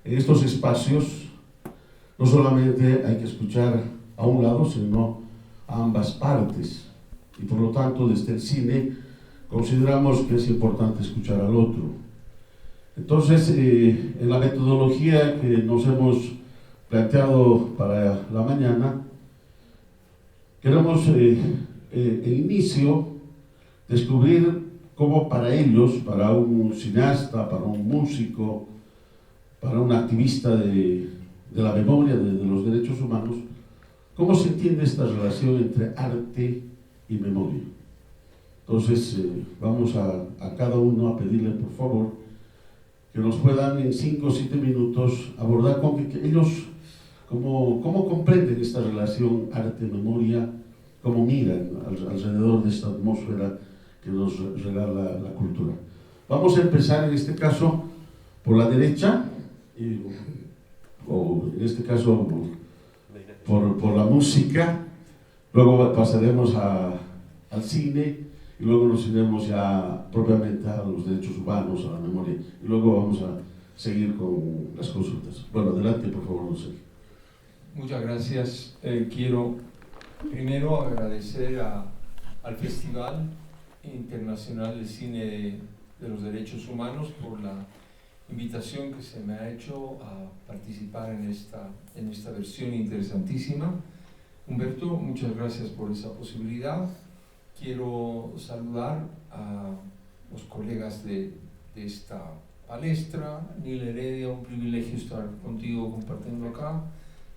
En estos espacios no solamente hay que escuchar a un lado, sino a ambas partes. Y por lo tanto, desde el cine consideramos que es importante escuchar al otro. Entonces, en la metodología que nos hemos planteado para la mañana, queremos el inicio descubrir cómo para ellos, para un cineasta, para un músico, para un activista de la memoria, de los derechos humanos, cómo se entiende esta relación entre arte y memoria. Entonces, vamos a cada uno a pedirle, por favor, que nos puedan en 5 o 7 minutos abordar con que ellos cómo comprenden esta relación arte-memoria, cómo miran alrededor de esta atmósfera que nos regala la cultura. Vamos a empezar en este caso por la derecha, o en este caso por la música, luego pasaremos al cine, y luego nos iremos ya propiamente a los derechos humanos, a la memoria, y luego vamos a seguir con las consultas. Bueno, adelante, por favor, José. Muchas gracias. Quiero primero agradecer al Festival Internacional de Cine de los Derechos Humanos por la invitación que se me ha hecho a participar en esta versión interesantísima. Humberto, muchas gracias por esa posibilidad. Quiero saludar a los colegas de esta palestra. Neil Heredia, un privilegio estar contigo compartiendo acá.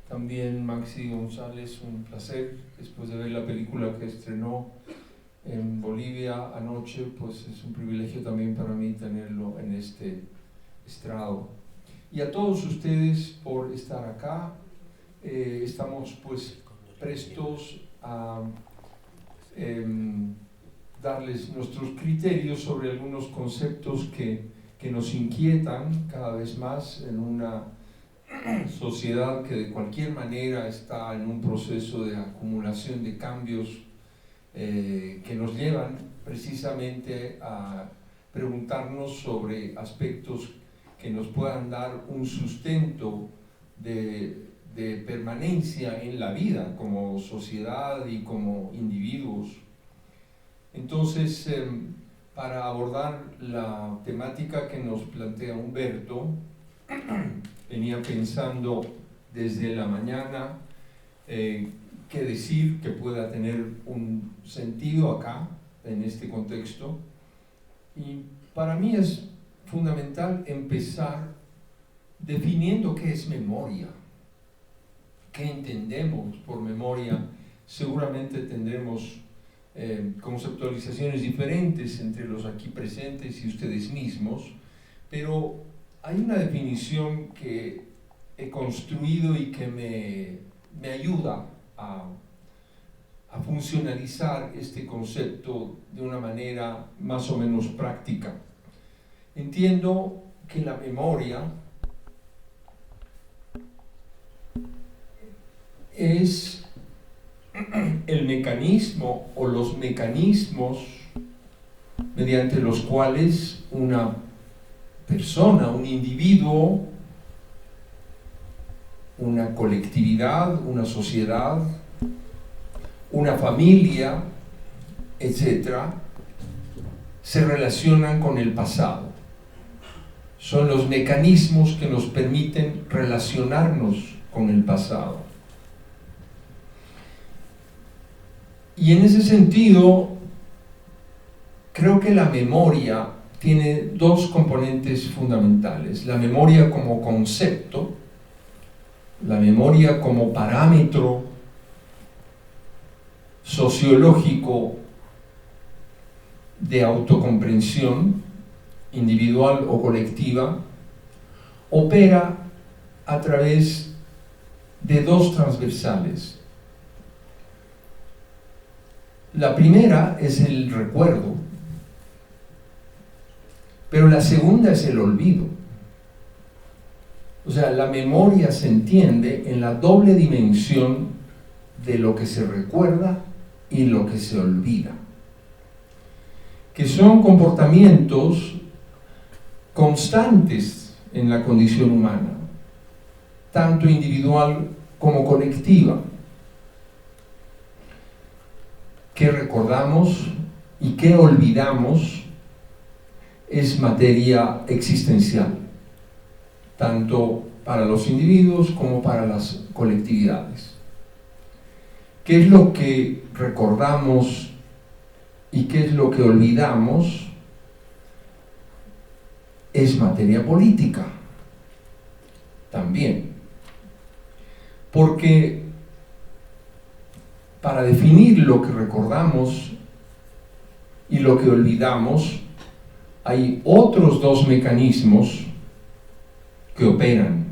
También Maxi González, un placer, después de ver la película que estrenó en Bolivia anoche, pues es un privilegio también para mí tenerlo en este estrado. Y a todos ustedes por estar acá. Estamos pues prestos a darles nuestros criterios sobre algunos conceptos que nos inquietan cada vez más en una sociedad que de cualquier manera está en un proceso de acumulación de cambios que nos llevan precisamente a preguntarnos sobre aspectos que nos puedan dar un sustento de permanencia en la vida como sociedad y como individuos. Entonces, para abordar la temática que nos plantea Humberto, venía pensando desde la mañana qué decir que pueda tener un sentido acá, en este contexto. Y para mí es fundamental empezar definiendo qué es memoria, qué entendemos por memoria. Seguramente tendremos conceptualizaciones diferentes entre los aquí presentes y ustedes mismos, pero hay una definición que he construido y que me ayuda a funcionalizar este concepto de una manera más o menos práctica. Entiendo que la memoria es el mecanismo o los mecanismos mediante los cuales una persona, un individuo, una colectividad, una sociedad, una familia, etc., se relacionan con el pasado. Son los mecanismos que nos permiten relacionarnos con el pasado. Y en ese sentido, creo que la memoria tiene dos componentes fundamentales: la memoria como concepto, la memoria como parámetro sociológico de autocomprensión individual o colectiva, opera a través de dos transversales. La primera es el recuerdo, pero la segunda es el olvido. O sea, la memoria se entiende en la doble dimensión de lo que se recuerda y lo que se olvida, que son comportamientos constantes en la condición humana. tanto individual como colectiva. ¿Qué recordamos y qué olvidamos? Es materia existencial, tanto para los individuos como para las colectividades. ¿Qué es lo que recordamos y qué es lo que olvidamos? Es materia política también, porque para definir lo que recordamos y lo que olvidamos hay otros dos mecanismos que operan.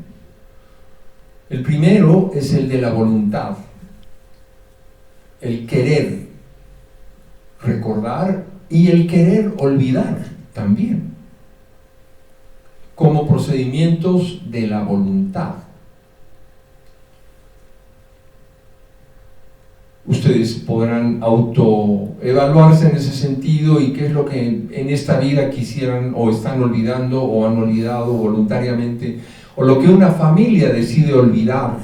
El primero es el de la voluntad, el querer recordar y el querer olvidar también, como procedimientos de la voluntad. Ustedes podrán autoevaluarse en ese sentido y qué es lo que en esta vida quisieran o están olvidando o han olvidado voluntariamente, o lo que una familia decide olvidar.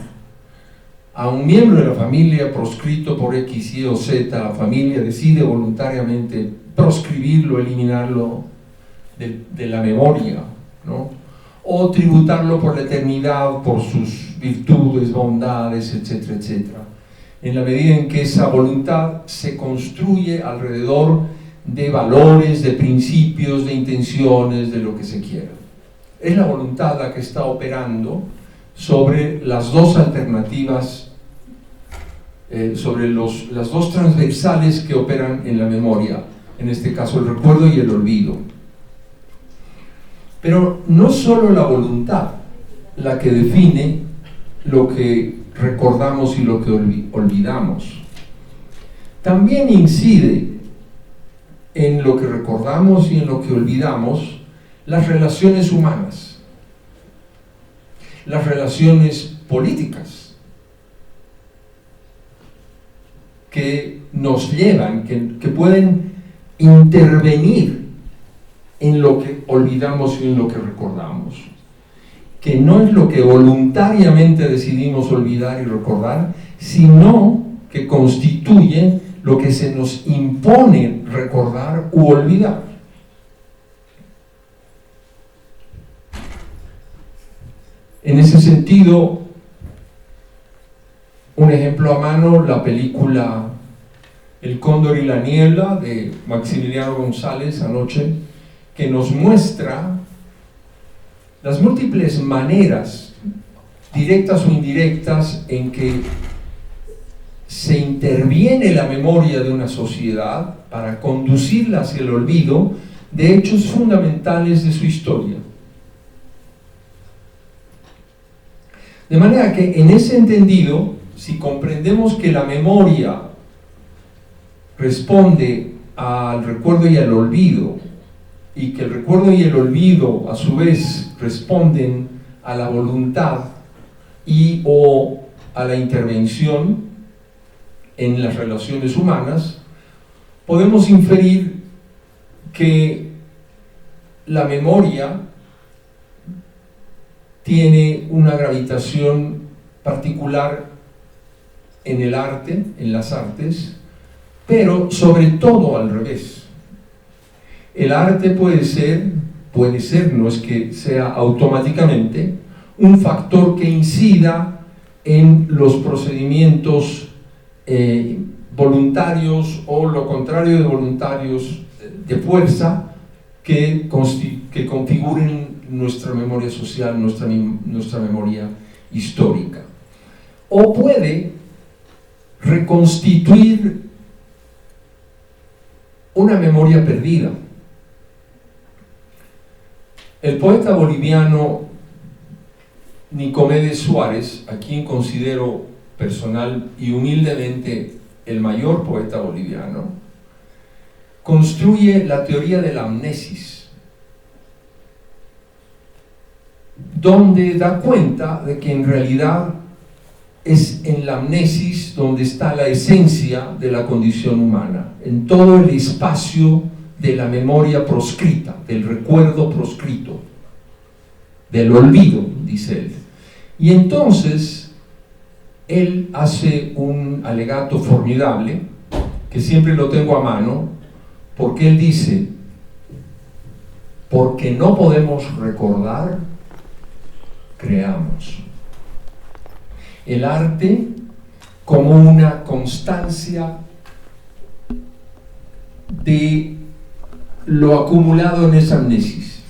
A un miembro de la familia proscrito por X, Y o Z, la familia decide voluntariamente proscribirlo, eliminarlo de la memoria, ¿no? O tributarlo por la eternidad, por sus virtudes, bondades, etcétera, etcétera. En la medida en que esa voluntad se construye alrededor de valores, de principios, de intenciones, de lo que se quiera. Es la voluntad la que está operando sobre las dos alternativas, sobre las dos transversales que operan en la memoria, en este caso el recuerdo y el olvido. Pero no solo la voluntad la que define lo que recordamos y lo que olvidamos, también incide en lo que recordamos y en lo que olvidamos las relaciones humanas, las relaciones políticas que nos llevan, que pueden intervenir en lo que olvidamos y en lo que recordamos, que no es lo que voluntariamente decidimos olvidar y recordar, sino que constituye lo que se nos impone recordar u olvidar. En ese sentido, un ejemplo a mano, la película El Cóndor y la Niebla de Maximiliano González anoche, que nos muestra las múltiples maneras, directas o indirectas, en que se interviene la memoria de una sociedad para conducirla hacia el olvido de hechos fundamentales de su historia. De manera que, en ese entendido, si comprendemos que la memoria responde al recuerdo y al olvido, y que el recuerdo y el olvido a su vez responden a la voluntad y o a la intervención en las relaciones humanas, podemos inferir que la memoria tiene una gravitación particular en el arte, en las artes, pero sobre todo al revés. El arte puede ser, no es que sea automáticamente, un factor que incida en los procedimientos voluntarios o lo contrario de voluntarios de fuerza que configuren nuestra memoria social, nuestra memoria histórica. O puede reconstituir una memoria perdida. El poeta boliviano Nicomedes Suárez, a quien considero personal y humildemente el mayor poeta boliviano, construye la teoría de la amnesis, donde da cuenta de que en realidad es en la amnesis donde está la esencia de la condición humana, en todo el espacio de la memoria proscrita, del recuerdo proscrito, del olvido, dice él. Y entonces él hace un alegato formidable, que siempre lo tengo a mano, porque él dice: porque no podemos recordar, creamos. El arte como una constancia de lo acumulado en esa amnesis,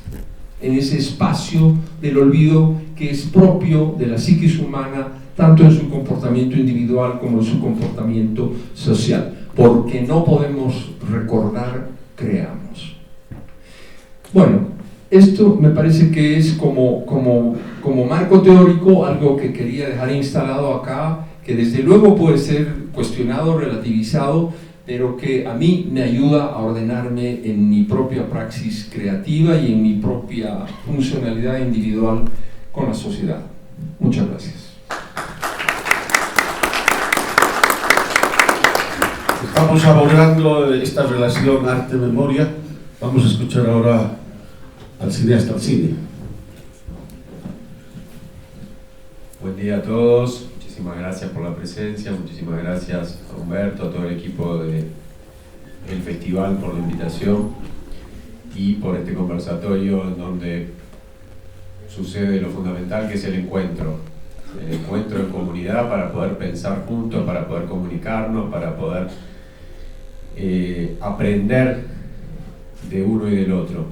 en ese espacio del olvido que es propio de la psiquis humana, tanto en su comportamiento individual como en su comportamiento social. Porque no podemos recordar, creamos. Bueno, esto me parece que es como marco teórico, algo que quería dejar instalado acá, que desde luego puede ser cuestionado, relativizado, pero que a mí me ayuda a ordenarme en mi propia praxis creativa y en mi propia funcionalidad individual con la sociedad. Muchas gracias. Estamos abordando esta relación arte-memoria. Vamos a escuchar ahora al cineasta al cine. Buen día a todos, muchísimas gracias por la presencia, muchísimas gracias a Humberto, a todo el equipo del festival por la invitación y por este conversatorio en donde sucede lo fundamental, que es el encuentro en comunidad, para poder pensar juntos, para poder comunicarnos, para poder aprender de uno y del otro.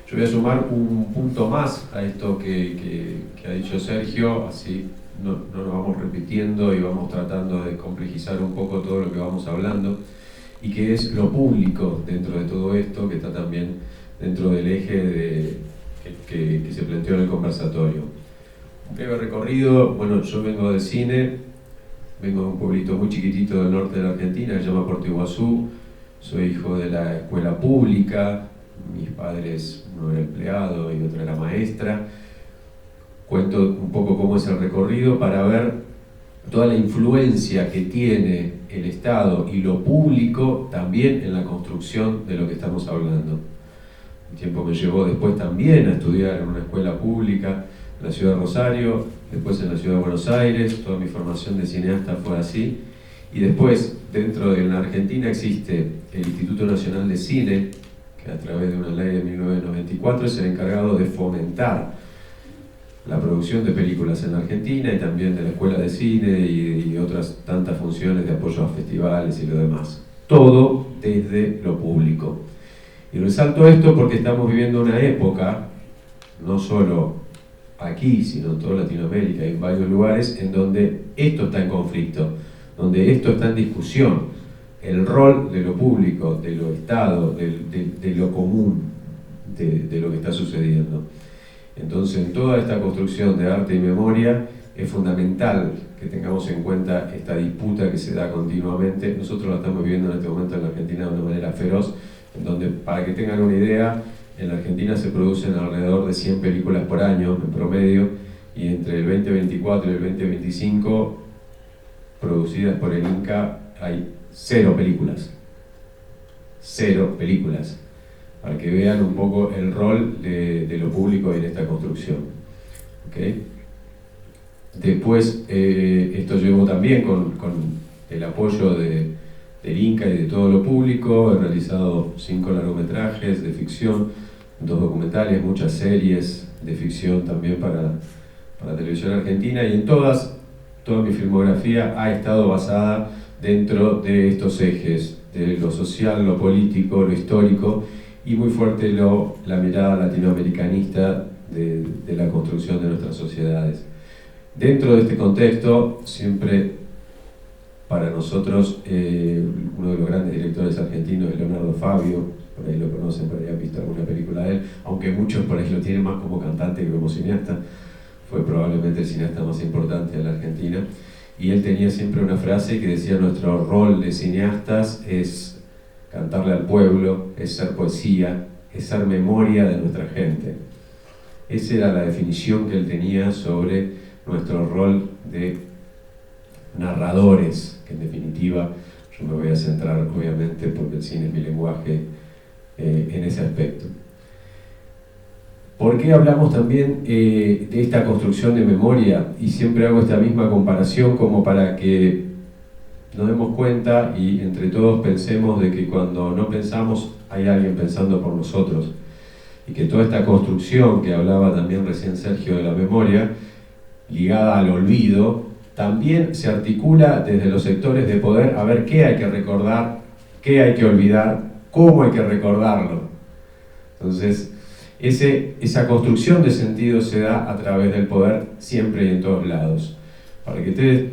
Yo voy a sumar un punto más a esto que ha dicho Sergio, así no nos vamos repitiendo y vamos tratando de complejizar un poco todo lo que vamos hablando, y que es lo público dentro de todo esto, que está también dentro del eje que se planteó en el conversatorio. Un breve recorrido. Bueno, yo vengo de cine, vengo de un pueblito muy chiquitito del norte de la Argentina, que se llama Puerto Iguazú. Soy hijo de la escuela pública, mis padres, uno era empleado y otro era maestra. Cuento un poco cómo es el recorrido para ver toda la influencia que tiene el Estado y lo público también en la construcción de lo que estamos hablando. El tiempo me llevó después también a estudiar en una escuela pública en la ciudad de Rosario, después en la ciudad de Buenos Aires. Toda mi formación de cineasta fue así. Y después, dentro de la Argentina, existe el Instituto Nacional de Cine, que a través de una ley de 1994 es el encargado de fomentar la producción de películas en la Argentina, y también de la Escuela de Cine y otras tantas funciones de apoyo a festivales y lo demás. Todo desde lo público. Y resalto esto porque estamos viviendo una época, no solo aquí, sino en toda Latinoamérica y en varios lugares, en donde esto está en conflicto, donde esto está en discusión. El rol de lo público, de lo Estado, de lo común, de lo que está sucediendo. Entonces, en toda esta construcción de arte y memoria es fundamental que tengamos en cuenta esta disputa que se da continuamente. Nosotros la estamos viviendo en este momento en la Argentina de una manera feroz, en donde, para que tengan una idea, en la Argentina se producen alrededor de 100 películas por año en promedio, y entre el 2024 y el 2025, producidas por el Inca, hay 0 películas. 0 películas. Para que vean un poco el rol de lo público en esta construcción. ¿Okay? Después, esto llevo también con el apoyo del Inca y de todo lo público. He realizado 5 largometrajes de ficción, 2 documentales, muchas series de ficción también para televisión argentina, y en toda mi filmografía ha estado basada dentro de estos ejes, de lo social, lo político, lo histórico, y muy fuerte la mirada latinoamericanista de la construcción de nuestras sociedades. Dentro de este contexto, siempre para nosotros, uno de los grandes directores argentinos es Leonardo Fabio. Por ahí lo conocen, por ahí han visto alguna película de él, aunque muchos por ahí lo tienen más como cantante que como cineasta. Fue probablemente el cineasta más importante de la Argentina, y él tenía siempre una frase que decía: nuestro rol de cineastas es cantarle al pueblo, es ser poesía, es ser memoria de nuestra gente. Esa era la definición que él tenía sobre nuestro rol de narradores, que en definitiva yo me voy a centrar, obviamente, porque el cine es mi lenguaje, en ese aspecto. ¿Por qué hablamos también de esta construcción de memoria? Y siempre hago esta misma comparación como para que nos demos cuenta y entre todos pensemos de que cuando no pensamos hay alguien pensando por nosotros. Y que toda esta construcción que hablaba también recién Sergio de la memoria, ligada al olvido, también se articula desde los sectores de poder a ver qué hay que recordar, qué hay que olvidar, cómo hay que recordarlo. Entonces, esa construcción de sentido se da a través del poder siempre y en todos lados. Para que ustedes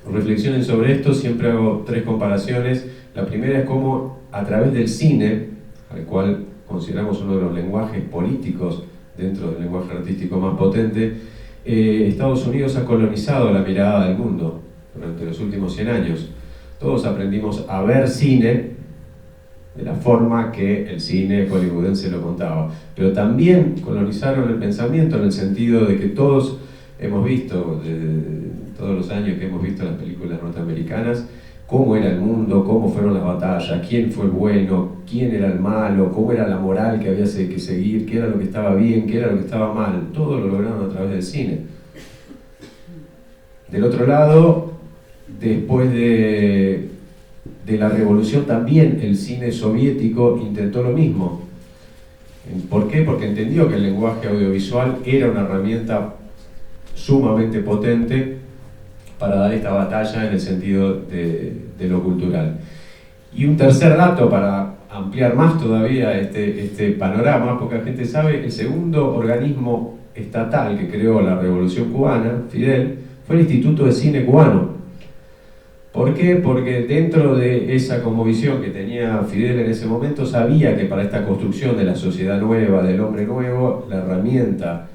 reflexionen sobre esto, siempre hago 3 comparaciones. La primera es cómo a través del cine, al cual consideramos uno de los lenguajes políticos dentro del lenguaje artístico más potente, Estados Unidos ha colonizado la mirada del mundo durante los últimos 100 años. Todos aprendimos a ver cine de la forma que el cine hollywoodense lo contaba, pero también colonizaron el pensamiento en el sentido de que todos hemos visto, todos los años que hemos visto las películas norteamericanas, cómo era el mundo, cómo fueron las batallas, quién fue el bueno, quién era el malo, cómo era la moral que había que seguir, qué era lo que estaba bien, qué era lo que estaba mal. Todo lo lograron a través del cine. Del otro lado, después de la revolución también el cine soviético intentó lo mismo. ¿Por qué? Porque entendió que el lenguaje audiovisual era una herramienta sumamente potente para dar esta batalla en el sentido de lo cultural. Y un tercer dato para ampliar más todavía este panorama, poca gente sabe, el segundo organismo estatal que creó la Revolución Cubana, Fidel, fue el Instituto de Cine Cubano. ¿Por qué? Porque dentro de esa cosmovisión que tenía Fidel en ese momento, sabía que para esta construcción de la sociedad nueva, del hombre nuevo, la herramienta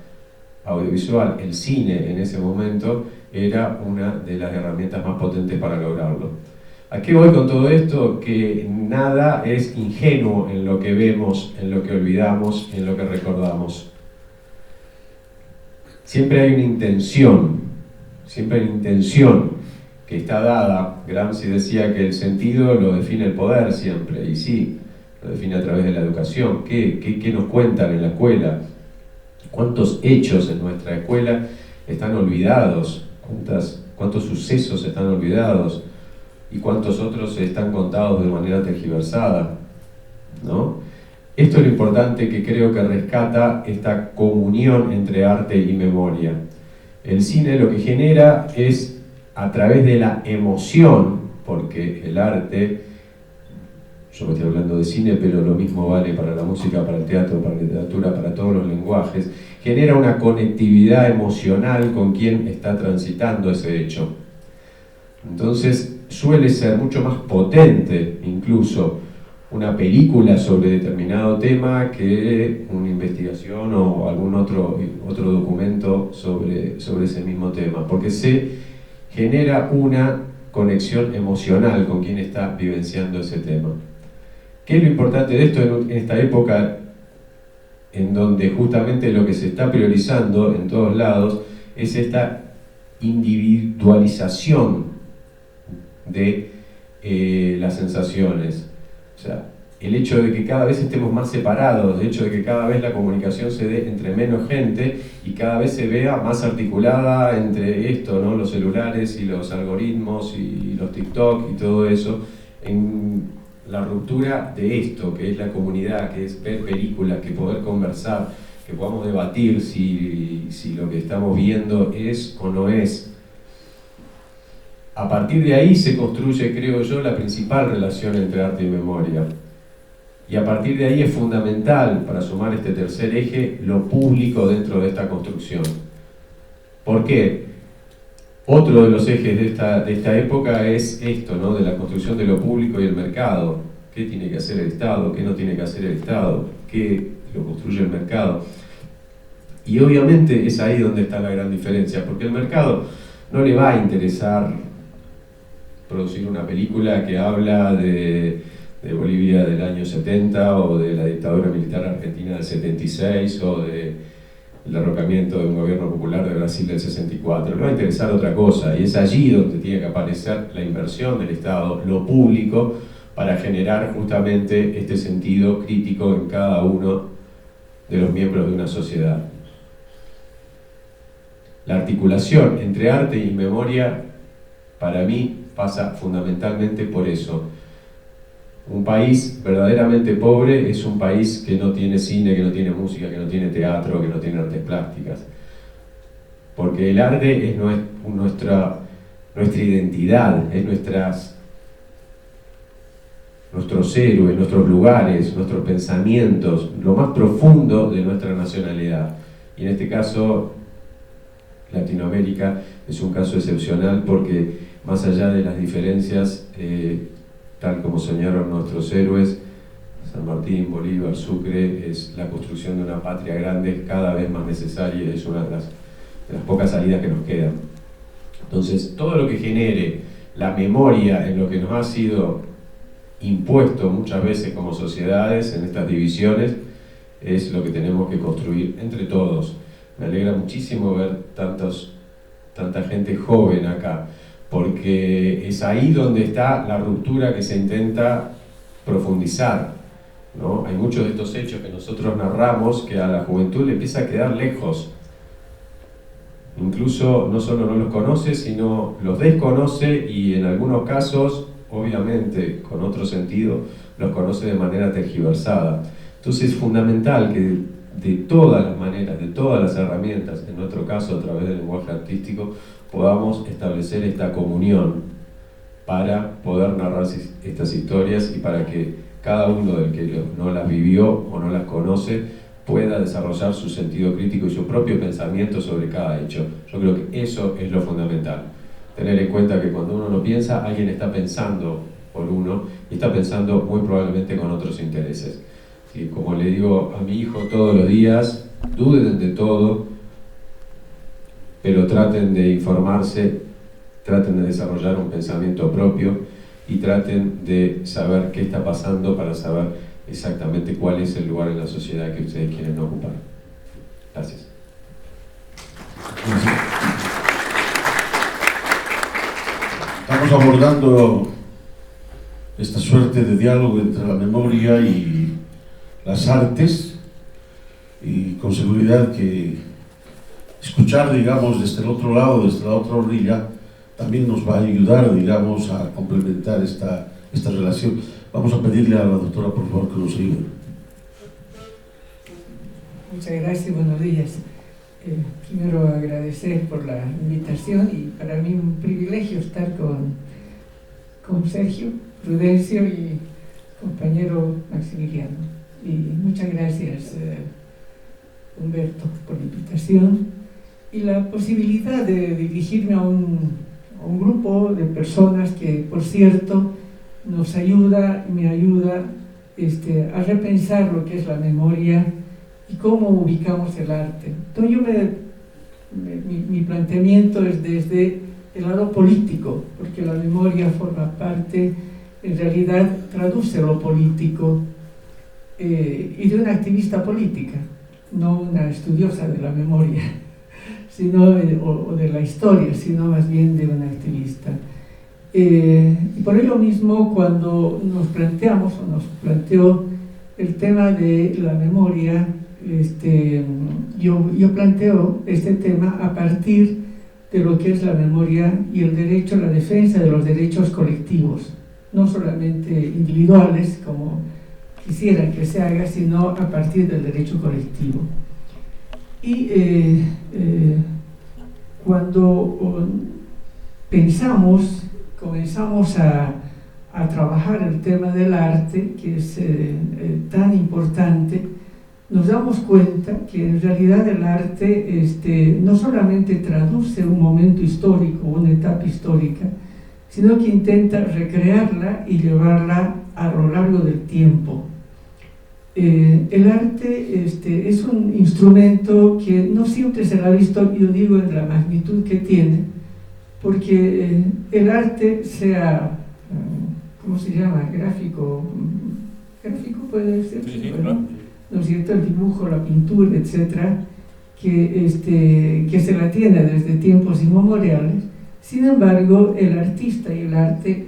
audiovisual, el cine en ese momento, era una de las herramientas más potentes para lograrlo. ¿A qué voy con todo esto? Que nada es ingenuo en lo que vemos, en lo que olvidamos, en lo que recordamos. Siempre hay una intención, que está dada. Gramsci decía que el sentido lo define el poder siempre, y sí, lo define a través de la educación. ¿Qué nos cuentan en la escuela? ¿Cuántos hechos en nuestra escuela están olvidados? ¿Cuántos sucesos están olvidados? ¿Y cuántos otros están contados de manera tergiversada? ¿No? Esto es lo importante que creo que rescata esta comunión entre arte y memoria. El cine lo que genera es, a través de la emoción, porque el arte, yo me estoy hablando de cine, pero lo mismo vale para la música, para el teatro, para la literatura, para todos los lenguajes, genera una conectividad emocional con quien está transitando ese hecho. Entonces suele ser mucho más potente incluso una película sobre determinado tema que una investigación o algún otro documento sobre ese mismo tema, porque se genera una conexión emocional con quien está vivenciando ese tema. ¿Qué es lo importante de esto en esta época en donde justamente lo que se está priorizando en todos lados es esta individualización de las sensaciones? O sea, el hecho de que cada vez estemos más separados, el hecho de que cada vez la comunicación se dé entre menos gente y cada vez se vea más articulada entre esto, ¿no? Los celulares y los algoritmos y los TikTok y todo eso, en la ruptura de esto, que es la comunidad, que es ver películas, que poder conversar, que podamos debatir si lo que estamos viendo es o no es. A partir de ahí se construye, creo yo, la principal relación entre arte y memoria. Y a partir de ahí es fundamental, para sumar este tercer eje, lo público dentro de esta construcción. ¿Por qué? Otro de los ejes de esta época es esto, ¿no? De la construcción de lo público y el mercado. ¿Qué tiene que hacer el Estado? ¿Qué no tiene que hacer el Estado? ¿Qué lo construye el mercado? Y obviamente es ahí donde está la gran diferencia, porque el mercado no le va a interesar producir una película que habla de Bolivia del año 70 o de la dictadura militar argentina del 76 o del derrocamiento de un gobierno popular de Brasil del 64. Le va a interesar otra cosa, y es allí donde tiene que aparecer la inversión del Estado, lo público, para generar justamente este sentido crítico en cada uno de los miembros de una sociedad. La articulación entre arte y memoria, para mí, pasa fundamentalmente por eso. Un país verdaderamente pobre es un país que no tiene cine, que no tiene música, que no tiene teatro, que no tiene artes plásticas. Porque el arte es nuestra identidad, es nuestros héroes, nuestros lugares, nuestros pensamientos, lo más profundo de nuestra nacionalidad. Y en este caso, Latinoamérica es un caso excepcional porque más allá de las diferencias, tal como soñaron nuestros héroes, San Martín, Bolívar, Sucre, es la construcción de una patria grande cada vez más necesaria y es una de las pocas salidas que nos quedan. Entonces, todo lo que genere la memoria en lo que nos ha sido impuesto muchas veces como sociedades en estas divisiones es lo que tenemos que construir entre todos. Me alegra muchísimo ver tanta gente joven acá, porque es ahí donde está la ruptura que se intenta profundizar, ¿no? Hay muchos de estos hechos que nosotros narramos que a la juventud le empieza a quedar lejos. Incluso no solo no los conoce, sino los desconoce y en algunos casos, obviamente con otro sentido, los conoce de manera tergiversada. Entonces es fundamental que de todas las maneras, de todas las herramientas, en nuestro caso a través del lenguaje artístico, podamos establecer esta comunión para poder narrar estas historias y para que cada uno del que no las vivió o no las conoce pueda desarrollar su sentido crítico y su propio pensamiento sobre cada hecho. Yo creo que eso es lo fundamental. Tener en cuenta que cuando uno no piensa, alguien está pensando por uno y está pensando muy probablemente con otros intereses. Y como le digo a mi hijo todos los días, duden de todo, pero traten de informarse, traten de desarrollar un pensamiento propio y traten de saber qué está pasando para saber exactamente cuál es el lugar en la sociedad que ustedes quieren ocupar. Gracias. Estamos abordando esta suerte de diálogo entre la memoria y las artes, y con seguridad que escuchar, digamos, desde el otro lado, desde la otra orilla, también nos va a ayudar, digamos, a complementar esta relación. Vamos a pedirle a la doctora, por favor, que nos ayude. Muchas gracias, buenos días. Primero agradecer por la invitación y para mí un privilegio estar con Sergio, Prudencio y compañero Maximiliano. Y muchas gracias, Humberto, por la invitación y la posibilidad de dirigirme a un grupo de personas que, por cierto, nos ayuda y me ayuda a repensar lo que es la memoria y cómo ubicamos el arte. Entonces mi planteamiento es desde el lado político, porque la memoria forma parte, en realidad traduce lo político y de una activista política, no una estudiosa de la memoria, sino, o de la historia, sino más bien de una activista. Y por ello mismo, cuando nos planteó el tema de la memoria, yo planteo este tema a partir de lo que es la memoria y el derecho, la defensa de los derechos colectivos, no solamente individuales, como quisieran que se haga, sino a partir del derecho colectivo. Y cuando comenzamos a trabajar el tema del arte, que es tan importante, nos damos cuenta que en realidad el arte no solamente traduce un momento histórico, una etapa histórica, sino que intenta recrearla y llevarla a lo largo del tiempo. El arte es un instrumento que no siempre se lo ha visto, yo digo, en la magnitud que tiene, porque el arte, sea, ¿cómo se llama? Gráfico puede ser, sí, ¿no? ¿No es cierto? El dibujo, la pintura, etcétera, que se la tiene desde tiempos inmemoriales. Sin embargo, el artista y el arte,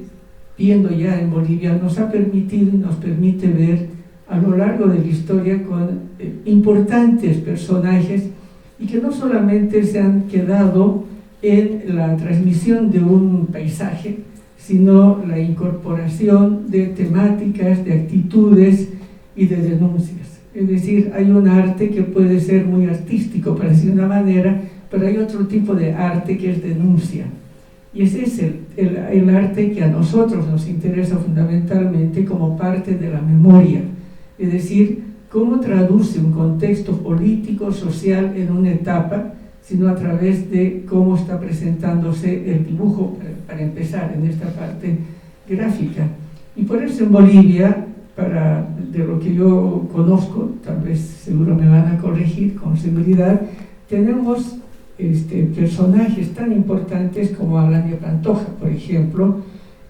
viendo ya en Bolivia, nos ha permitido y nos permite ver a lo largo de la historia con importantes personajes y que no solamente se han quedado en la transmisión de un paisaje, sino la incorporación de temáticas, de actitudes y de denuncias. Es decir, hay un arte que puede ser muy artístico, para decir de una manera, pero hay otro tipo de arte que es denuncia. Y ese es el arte que a nosotros nos interesa fundamentalmente como parte de la memoria. Es decir, cómo traduce un contexto político, social en una etapa, sino a través de cómo está presentándose el dibujo, para empezar, en esta parte gráfica. Y por eso en Bolivia, de lo que yo conozco, tal vez seguro me van a corregir con seguridad, tenemos personajes tan importantes como Arandia Pantoja, por ejemplo,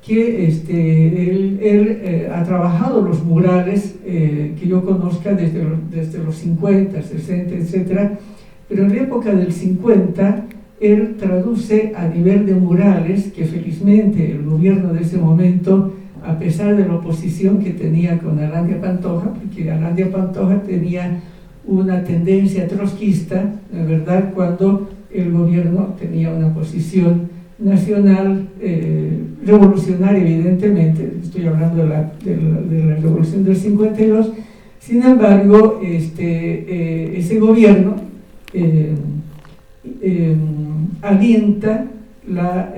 que él ha trabajado los murales que yo conozca desde los 50, 60, etc. Pero en la época del 50, él traduce a nivel de murales que felizmente el gobierno de ese momento, a pesar de la oposición que tenía con Arandia Pantoja, porque Arandia Pantoja tenía una tendencia trotskista, la verdad, cuando el gobierno tenía una posición nacional revolucionaria, evidentemente, estoy hablando de la revolución del 52. Sin embargo, ese gobierno alienta la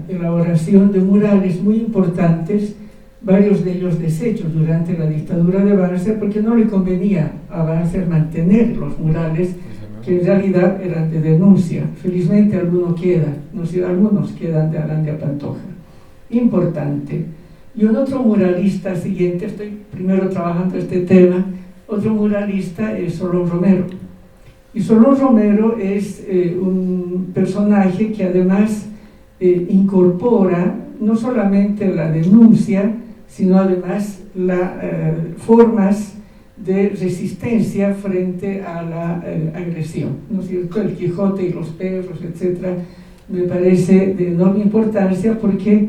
elaboración de murales muy importantes, varios de ellos deshechos durante la dictadura de Banzer, porque no le convenía a Banzer mantener los murales que en realidad eran de denuncia. Felizmente algunos quedan de Arandia Pantoja. Importante. Y un otro muralista siguiente, estoy primero trabajando este tema, otro muralista es Solón Romero. Y Solón Romero es un personaje que además incorpora no solamente la denuncia, sino además las formas de resistencia frente a la agresión, ¿no es cierto? El Quijote y los perros, etc., me parece de enorme importancia porque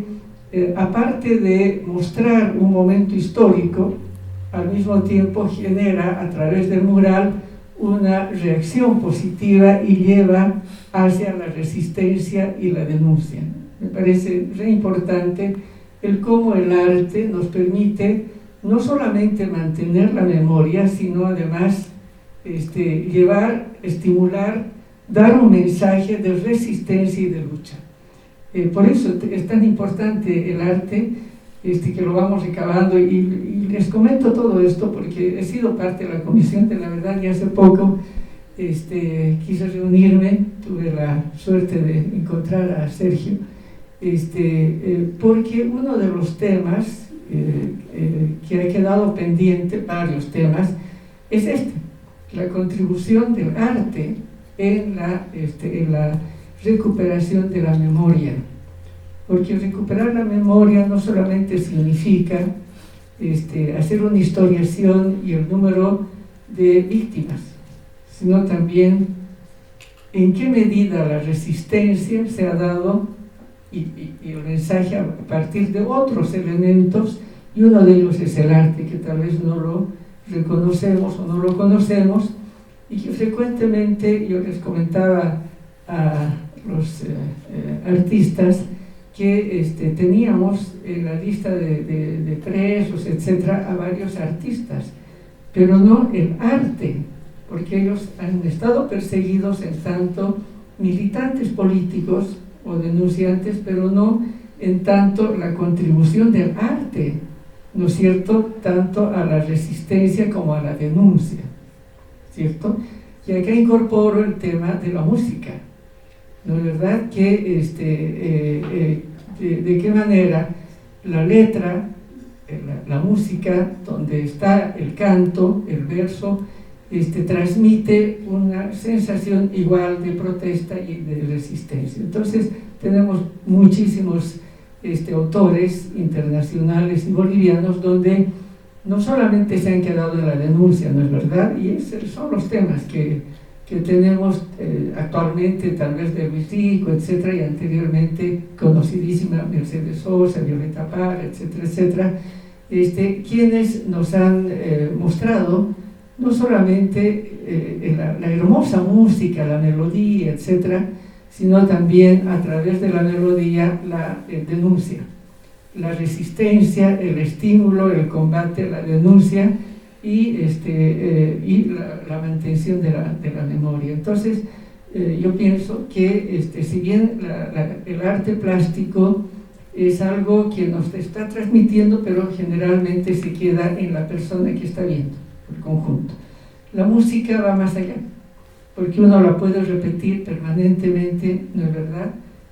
aparte de mostrar un momento histórico, al mismo tiempo genera a través del mural una reacción positiva y lleva hacia la resistencia y la denuncia. Me parece re importante el cómo el arte nos permite no solamente mantener la memoria, sino además llevar, estimular, dar un mensaje de resistencia y de lucha. Por eso es tan importante el arte, que lo vamos recabando, y les comento todo esto porque he sido parte de la comisión de la verdad y hace poco quise reunirme, tuve la suerte de encontrar a Sergio, porque uno de los temas que ha quedado pendiente, varios temas, es la contribución del arte en la recuperación de la memoria. Porque recuperar la memoria no solamente significa hacer una historiación y el número de víctimas, sino también en qué medida la resistencia se ha dado y el mensaje a partir de otros elementos, y uno de ellos es el arte, que tal vez no lo reconocemos o no lo conocemos, y que frecuentemente yo les comentaba a los artistas que teníamos en la lista de presos, etcétera, a varios artistas, pero no el arte, porque ellos han estado perseguidos en tanto militantes políticos o denunciantes, pero no en tanto la contribución del arte, ¿no es cierto?, tanto a la resistencia como a la denuncia, ¿cierto? Y acá incorporo el tema de la música, ¿no es verdad? Que de qué manera la letra, la música, donde está el canto, el verso, transmite una sensación igual de protesta y de resistencia. Entonces tenemos muchísimos autores internacionales y bolivianos donde no solamente se han quedado en la denuncia, ¿no es verdad? Y esos son los temas que tenemos actualmente, tal vez de Luis Rico, etcétera, y anteriormente conocidísima Mercedes Sosa, Violeta Parra, etcétera, etcétera, quienes nos han mostrado no solamente la hermosa música, la melodía, etcétera, sino también a través de la melodía la denuncia, la resistencia, el estímulo, el combate, la denuncia y la mantención de la memoria. Entonces, yo pienso que si bien el arte plástico es algo que nos está transmitiendo, pero generalmente se queda en la persona que está viendo, el conjunto. La música va más allá, porque uno la puede repetir permanentemente, ¿no es verdad?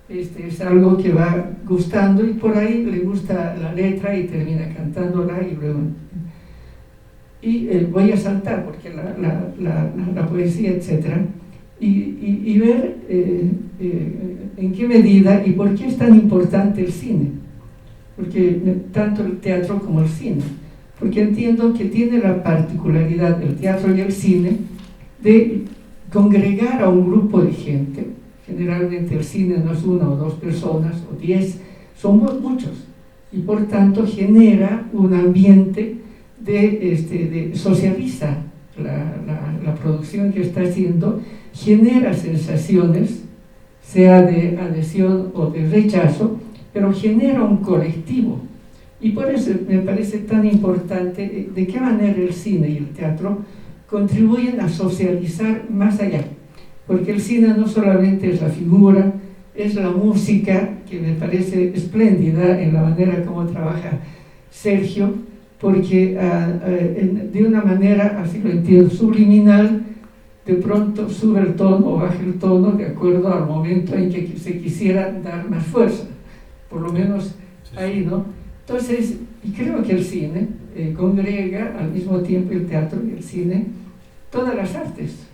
Es algo que va gustando y por ahí le gusta la letra y termina cantándola y luego... voy a saltar porque la poesía, etcétera, y ver en qué medida y por qué es tan importante el cine, porque tanto el teatro como el cine, porque entiendo que tiene la particularidad el teatro y el cine de congregar a un grupo de gente. Generalmente el cine no es una o dos personas o 10, son muchos, y por tanto genera un ambiente de socializa la producción que está haciendo, genera sensaciones, sea de adhesión o de rechazo, pero genera un colectivo. Y por eso me parece tan importante de qué manera el cine y el teatro contribuyen a socializar más allá. Porque el cine no solamente es la figura, es la música, que me parece espléndida en la manera como trabaja Sergio, porque de una manera, así lo entiendo, subliminal, de pronto sube el tono o baja el tono de acuerdo al momento en que se quisiera dar más fuerza, por lo menos ahí, ¿no? Entonces, y creo que el cine congrega al mismo tiempo el teatro y el cine, todas las artes.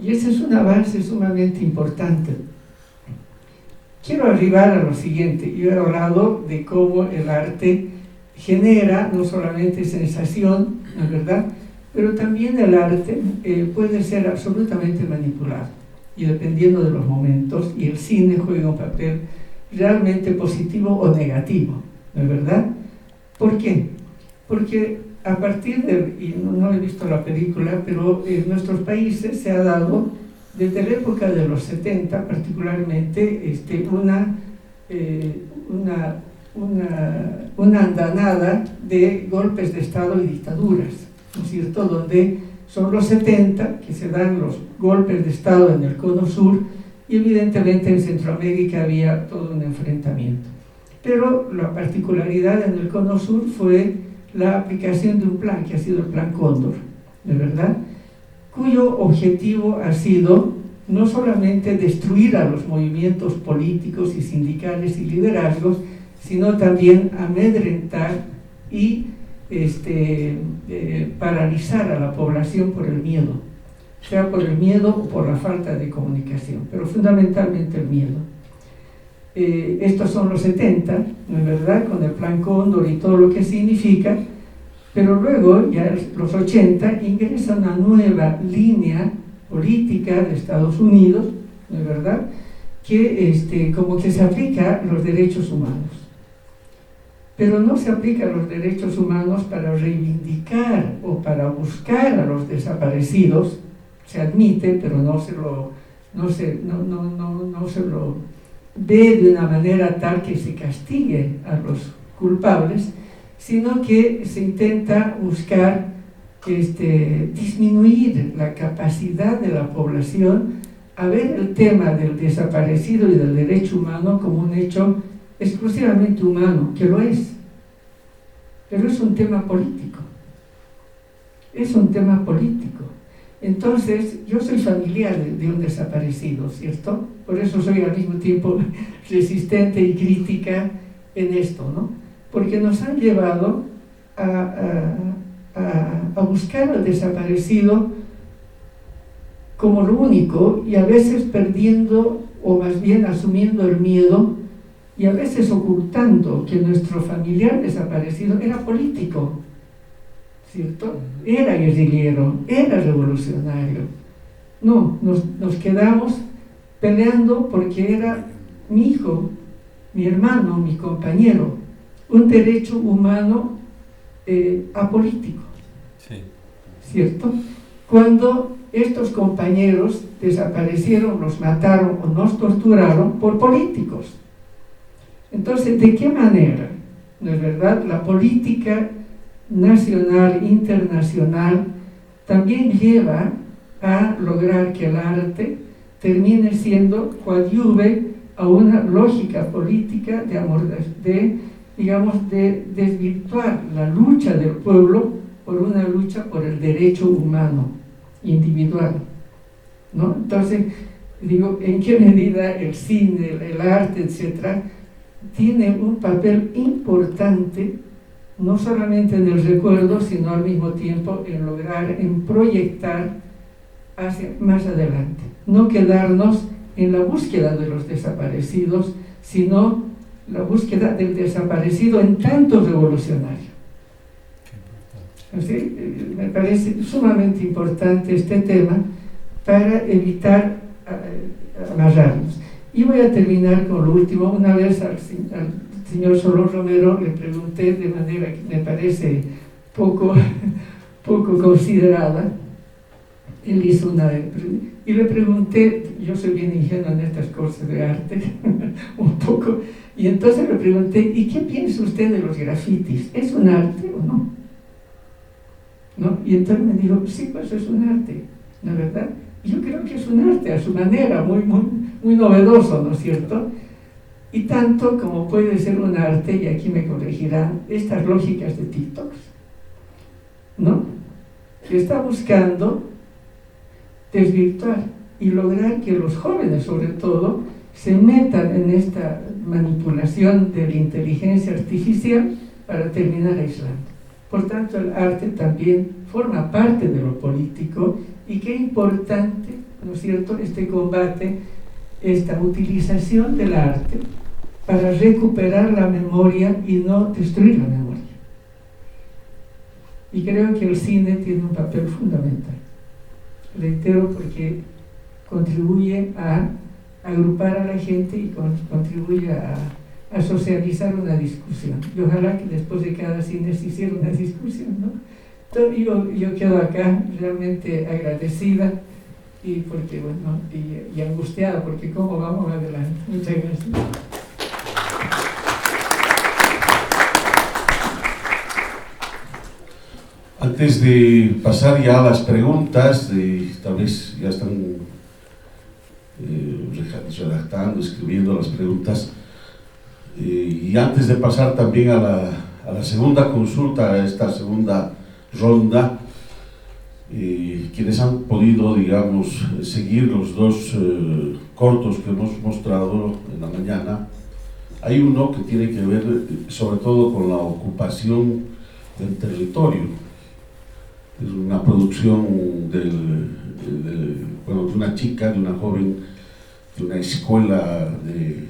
Y ese es un avance sumamente importante. Quiero arribar a lo siguiente. Yo he hablado de cómo el arte genera no solamente sensación, ¿no es verdad?, pero también el arte puede ser absolutamente manipulado, y dependiendo de los momentos, y el cine juega un papel realmente positivo o negativo, ¿no es verdad? ¿Por qué? Porque a partir de, y no he visto la película, pero en nuestros países se ha dado, desde la época de los 70 particularmente, una andanada de golpes de Estado y dictaduras, ¿no es cierto?, donde son los 70 que se dan los golpes de Estado en el Cono Sur, y evidentemente en Centroamérica había todo un enfrentamiento. Pero la particularidad en el Cono Sur fue la aplicación de un plan, que ha sido el Plan Cóndor, ¿de verdad?, cuyo objetivo ha sido no solamente destruir a los movimientos políticos y sindicales y liderazgos, sino también amedrentar y paralizar a la población por el miedo, sea por el miedo o por la falta de comunicación, pero fundamentalmente el miedo. Estos son los 70, ¿no es verdad?, con el Plan Cóndor y todo lo que significa, pero luego, ya los 80, ingresa una nueva línea política de Estados Unidos, ¿no es verdad?, que como que se aplica a los derechos humanos. Pero no se aplica a los derechos humanos para reivindicar o para buscar a los desaparecidos, se admite, pero no se lo ve de una manera tal que se castigue a los culpables, sino que se intenta buscar disminuir la capacidad de la población a ver el tema del desaparecido y del derecho humano como un hecho exclusivamente humano, que lo es, pero es un tema político, es un tema político. Entonces, yo soy familiar de un desaparecido, ¿cierto? Por eso soy al mismo tiempo resistente y crítica en esto, ¿no? Porque nos han llevado a buscar al desaparecido como lo único, y a veces perdiendo, o más bien asumiendo el miedo, y a veces ocultando que nuestro familiar desaparecido era político, ¿cierto? Era guerrillero, era revolucionario. No, nos quedamos peleando porque era mi hijo, mi hermano, mi compañero, un derecho humano apolítico, Sí. ¿cierto? Cuando estos compañeros desaparecieron, los mataron o nos torturaron por políticos. Entonces, ¿de qué manera? ¿No es verdad? La política nacional, internacional, también lleva a lograr que el arte termine siendo coadyuve a una lógica política de desvirtuar la lucha del pueblo por una lucha por el derecho humano individual, ¿no? Entonces, digo, ¿en qué medida el cine, el arte, etcétera, tiene un papel importante, no solamente en el recuerdo, sino al mismo tiempo en lograr, en proyectar hacia más adelante? No quedarnos en la búsqueda de los desaparecidos, sino la búsqueda del desaparecido en tanto revolucionario. Así, me parece sumamente importante este tema para evitar amarrarnos. Y voy a terminar con lo último. Una vez al señor Solón Romero le pregunté de manera que me parece poco considerada. Él hizo una... Y le pregunté, yo soy bien ingenuo en estas cosas de arte, un poco, y entonces le pregunté, ¿y qué piensa usted de los grafitis? ¿Es un arte o no? ¿No? Y entonces me dijo, sí, pues es un arte, ¿no es verdad? Y yo creo que es un arte a su manera, muy novedoso, ¿no es cierto? Y tanto como puede ser un arte, y aquí me corregirán, estas lógicas de TikTok, ¿no? Que está buscando desvirtuar y lograr que los jóvenes, sobre todo, se metan en esta manipulación de la inteligencia artificial para terminar aislando. Por tanto, el arte también forma parte de lo político, y qué importante, ¿no es cierto?, este combate, esta utilización del arte para recuperar la memoria y no destruir la memoria. Y creo que el cine tiene un papel fundamental. Reitero, porque contribuye a agrupar a la gente y contribuye a socializar una discusión. Y ojalá que después de cada cine se hiciera una discusión, ¿no? Entonces, yo quedo acá realmente agradecida y angustiada, porque cómo vamos adelante. Muchas gracias. Antes de pasar ya a las preguntas, tal vez ya están redactando, escribiendo las preguntas, y antes de pasar también a la segunda consulta, a esta segunda ronda, quienes han podido, digamos, seguir los dos cortos que hemos mostrado en la mañana, hay uno que tiene que ver sobre todo con la ocupación del territorio. Es una producción de una chica, de una joven, de una escuela de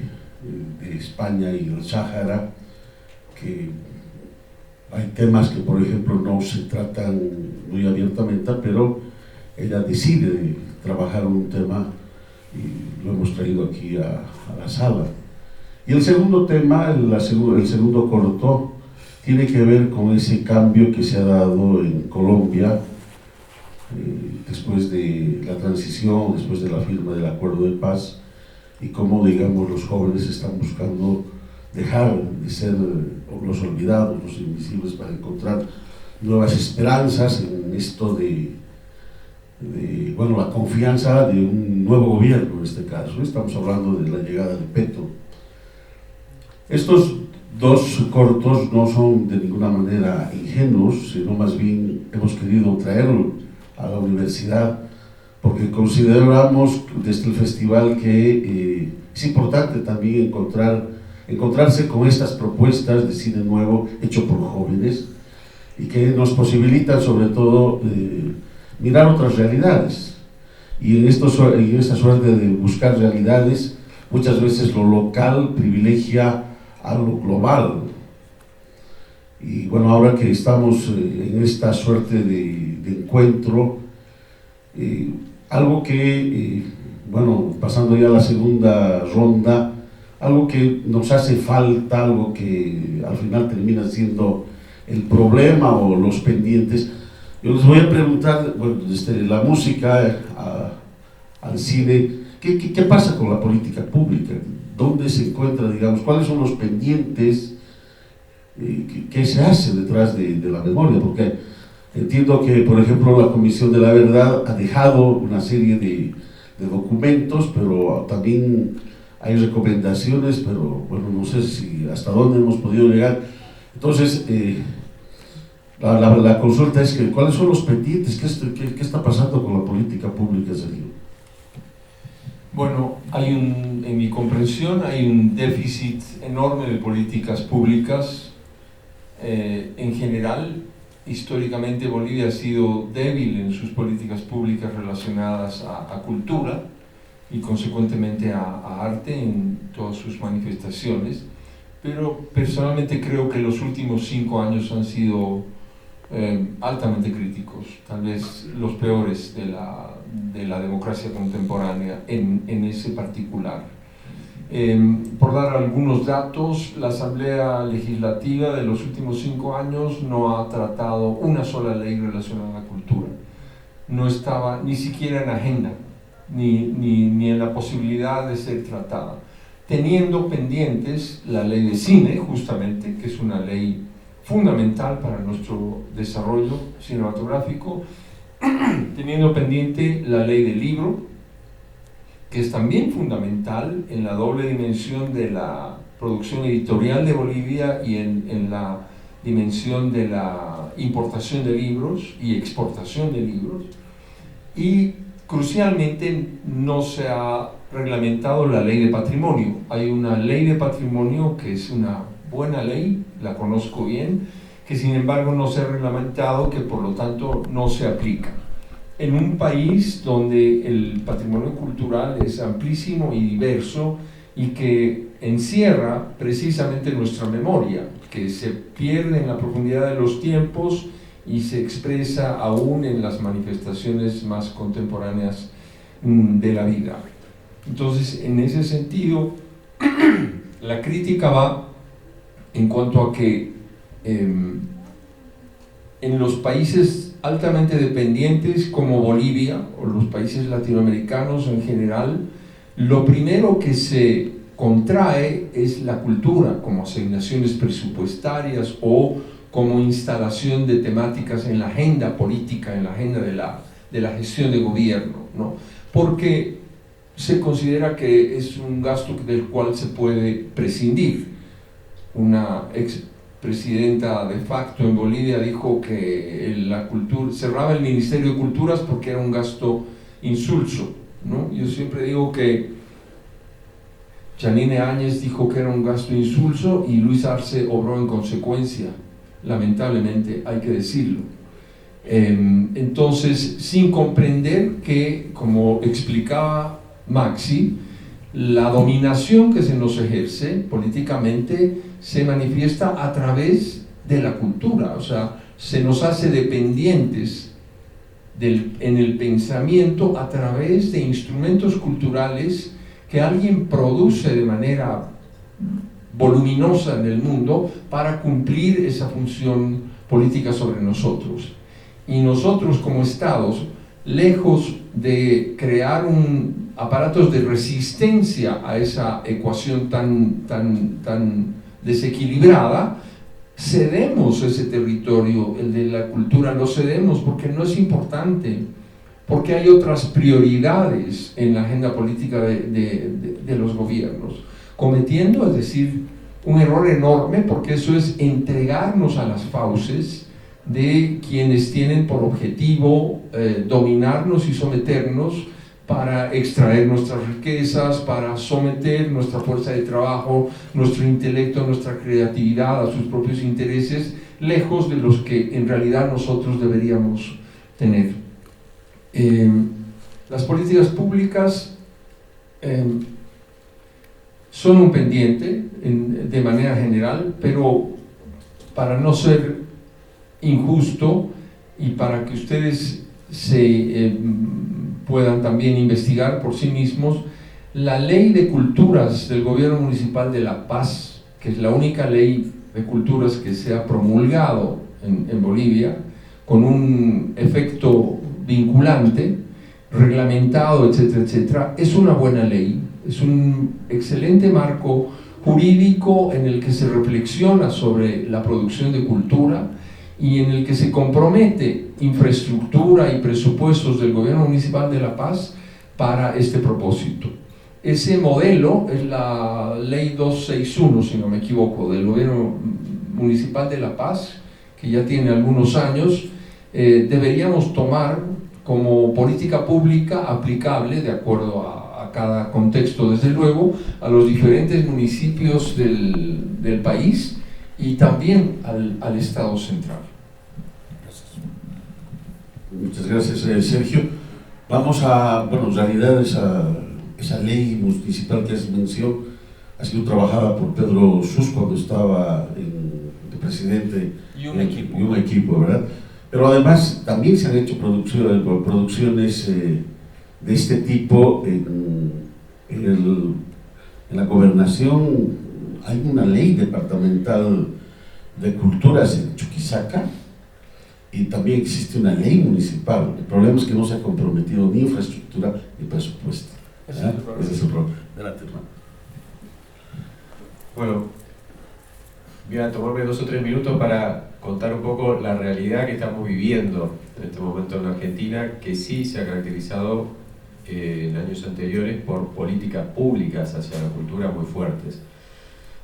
España y del Sáhara, que hay temas que, por ejemplo, no se tratan muy abiertamente, pero ella decide trabajar un tema y lo hemos traído aquí a la sala. Y el segundo tema, el segundo corto, tiene que ver con ese cambio que se ha dado en Colombia después de la transición, después de la firma del acuerdo de paz, y cómo, digamos, los jóvenes están buscando dejar de ser los olvidados, los invisibles, para encontrar nuevas esperanzas en esto de la confianza de un nuevo gobierno. En este caso estamos hablando de la llegada de Petro. Estos dos cortos no son de ninguna manera ingenuos, sino más bien hemos querido traerlo a la universidad porque consideramos desde el festival que es importante también encontrarse con estas propuestas de cine nuevo hecho por jóvenes y que nos posibilitan sobre todo mirar otras realidades. Y en esta suerte de buscar realidades, muchas veces lo local privilegia a lo global. Y bueno, ahora que estamos en esta suerte de encuentro, algo que, pasando ya a la segunda ronda, algo que nos hace falta, algo que al final termina siendo el problema o los pendientes. Yo les voy a preguntar, bueno, desde la música al cine, ¿qué pasa con la política pública? ¿Dónde se encuentra, digamos, cuáles son los pendientes? ¿Qué se hace detrás de la memoria? Porque entiendo que, por ejemplo, la Comisión de la Verdad ha dejado una serie de documentos, pero también hay recomendaciones, pero bueno, no sé si hasta dónde hemos podido llegar. Entonces, la consulta es que, ¿cuáles son los pendientes? ¿Qué está pasando con la política pública, Sergio? Bueno, en mi comprensión hay un déficit enorme de políticas públicas. En general, históricamente Bolivia ha sido débil en sus políticas públicas relacionadas a cultura y consecuentemente a arte en todas sus manifestaciones, pero personalmente creo que los últimos 5 años han sido altamente críticos, tal vez los peores de la democracia contemporánea en ese particular. Por dar algunos datos, la Asamblea Legislativa de los últimos 5 años no ha tratado una sola ley relacionada a la cultura. No estaba ni siquiera en agenda, ni en la posibilidad de ser tratada. Teniendo pendientes la ley de cine, justamente, que es una ley fundamental para nuestro desarrollo cinematográfico, teniendo pendiente la ley del libro, que es también fundamental en la doble dimensión de la producción editorial de Bolivia y en la dimensión de la importación de libros y exportación de libros. Y crucialmente no se ha reglamentado la ley de patrimonio. Hay una ley de patrimonio que es una buena ley, la conozco bien, que sin embargo no se ha reglamentado, que por lo tanto no se aplica. En un país donde el patrimonio cultural es amplísimo y diverso y que encierra precisamente nuestra memoria, que se pierde en la profundidad de los tiempos y se expresa aún en las manifestaciones más contemporáneas de la vida. Entonces, en ese sentido, la crítica va en cuanto a que en los países altamente dependientes como Bolivia o los países latinoamericanos en general, lo primero que se contrae es la cultura, como asignaciones presupuestarias o como instalación de temáticas en la agenda política, en la agenda de la gestión de gobierno, ¿no? Porque se considera que es un gasto del cual se puede prescindir. Una expresidenta de facto en Bolivia dijo que la cultura, cerraba el Ministerio de Culturas porque era un gasto insulso, ¿no? Yo siempre digo que Janine Áñez dijo que era un gasto insulso y Luis Arce obró en consecuencia, lamentablemente hay que decirlo. Entonces, sin comprender que, como explicaba Maxi, la dominación que se nos ejerce políticamente se manifiesta a través de la cultura, o sea, se nos hace dependientes en el pensamiento a través de instrumentos culturales que alguien produce de manera voluminosa en el mundo para cumplir esa función política sobre nosotros. Y nosotros como estados, lejos de crear aparatos de resistencia a esa ecuación tan desequilibrada, cedemos ese territorio, el de la cultura, lo cedemos porque no es importante, porque hay otras prioridades en la agenda política de los gobiernos, cometiendo, es decir, un error enorme, porque eso es entregarnos a las fauces de quienes tienen por objetivo dominarnos y someternos para extraer nuestras riquezas, para someter nuestra fuerza de trabajo, nuestro intelecto, nuestra creatividad a sus propios intereses, lejos de los que en realidad nosotros deberíamos tener. Las políticas públicas son un pendiente de manera general, pero para no ser injusto y para que ustedes se puedan también investigar por sí mismos, La ley de culturas del gobierno municipal de La Paz, que es la única ley de culturas que se ha promulgado en Bolivia, con un efecto vinculante, reglamentado, etcétera, etcétera, es una buena ley, es un excelente marco jurídico en el que se reflexiona sobre la producción de cultura y en el que se compromete infraestructura y presupuestos del gobierno municipal de La Paz para este propósito. Ese modelo es la ley 261, si no me equivoco, del gobierno municipal de La Paz, que ya tiene algunos años. Deberíamos tomar como política pública aplicable, de acuerdo a cada contexto, desde luego, a los diferentes municipios del país y también al Estado central. Muchas gracias, Sergio. Vamos a, bueno, en realidad esa ley municipal que has mencionado ha sido trabajada por Pedro Sus cuando estaba de presidente Y un equipo. Y un equipo, ¿verdad? Pero además también se han hecho producciones de este tipo en la gobernación. Hay una ley departamental de culturas en Chuquisaca y también existe una ley municipal. El problema es que no se ha comprometido ni infraestructura ni presupuesto. Ese es el problema. Ese es el problema. Adelante, hermano. Bueno, voy a tomarme 2 o 3 minutos para contar un poco la realidad que estamos viviendo en este momento en Argentina, que sí se ha caracterizado en años anteriores por políticas públicas hacia la cultura muy fuertes.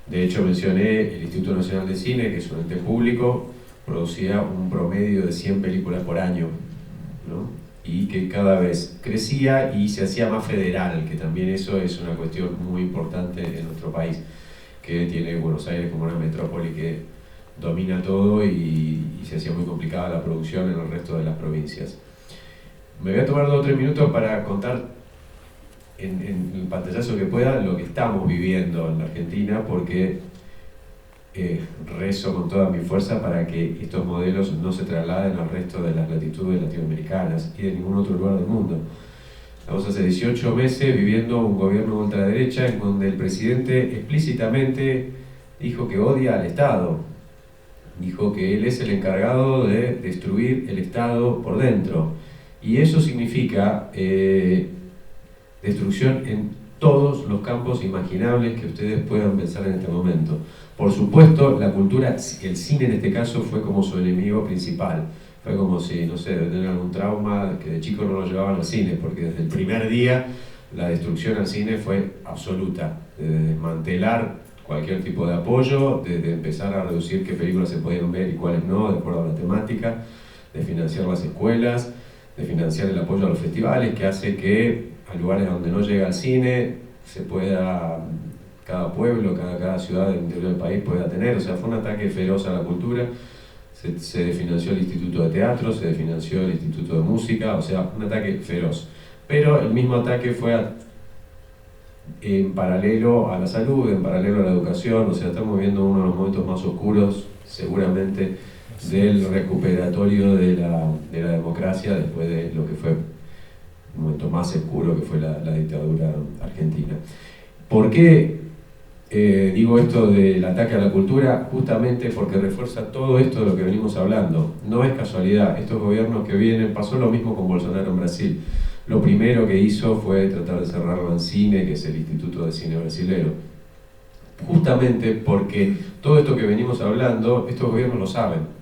De hecho, mencioné el Instituto Nacional de Cine, que es un ente público, producía un promedio de 100 películas por año, ¿no? Y que cada vez crecía y se hacía más federal, que también eso es una cuestión muy importante en nuestro país, que tiene Buenos Aires como una metrópoli que domina todo y se hacía muy complicada la producción en el resto de las provincias. Me voy a tomar 2 o 3 minutos para contar en el pantallazo que pueda lo que estamos viviendo en la Argentina, porque rezo con toda mi fuerza para que estos modelos no se trasladen al resto de las latitudes latinoamericanas y de ningún otro lugar del mundo. Estamos hace 18 meses viviendo un gobierno de ultraderecha en donde el presidente explícitamente dijo que odia al Estado, dijo que él es el encargado de destruir el Estado por dentro, y eso significa destrucción en todos los campos imaginables que ustedes puedan pensar en este momento. Por supuesto, la cultura, el cine en este caso, fue como su enemigo principal. Fue como si, no sé, de tener algún trauma, que de chico no lo llevaban al cine, porque desde el primer día la destrucción al cine fue absoluta. De desmantelar cualquier tipo de apoyo, de empezar a reducir qué películas se podían ver y cuáles no, de acuerdo a la temática, de financiar las escuelas, de financiar el apoyo a los festivales, que hace que a lugares donde no llega el cine se pueda, cada pueblo, cada ciudad del interior del país pueda tener. O sea, fue un ataque feroz a la cultura. Se desfinanció el Instituto de Teatro, se desfinanció el Instituto de Música, o sea, un ataque feroz. Pero el mismo ataque fue en paralelo a la salud, en paralelo a la educación. O sea, estamos viviendo uno de los momentos más oscuros, seguramente, del recuperatorio de la democracia después de lo que fue un momento más oscuro, que fue la dictadura argentina. ¿Por qué digo esto del ataque a la cultura? Justamente porque refuerza todo esto de lo que venimos hablando. No es casualidad, estos gobiernos que vienen, pasó lo mismo con Bolsonaro en Brasil. Lo primero que hizo fue tratar de cerrar el Ancine, que es el Instituto de Cine Brasilero. Justamente porque todo esto que venimos hablando, estos gobiernos lo saben.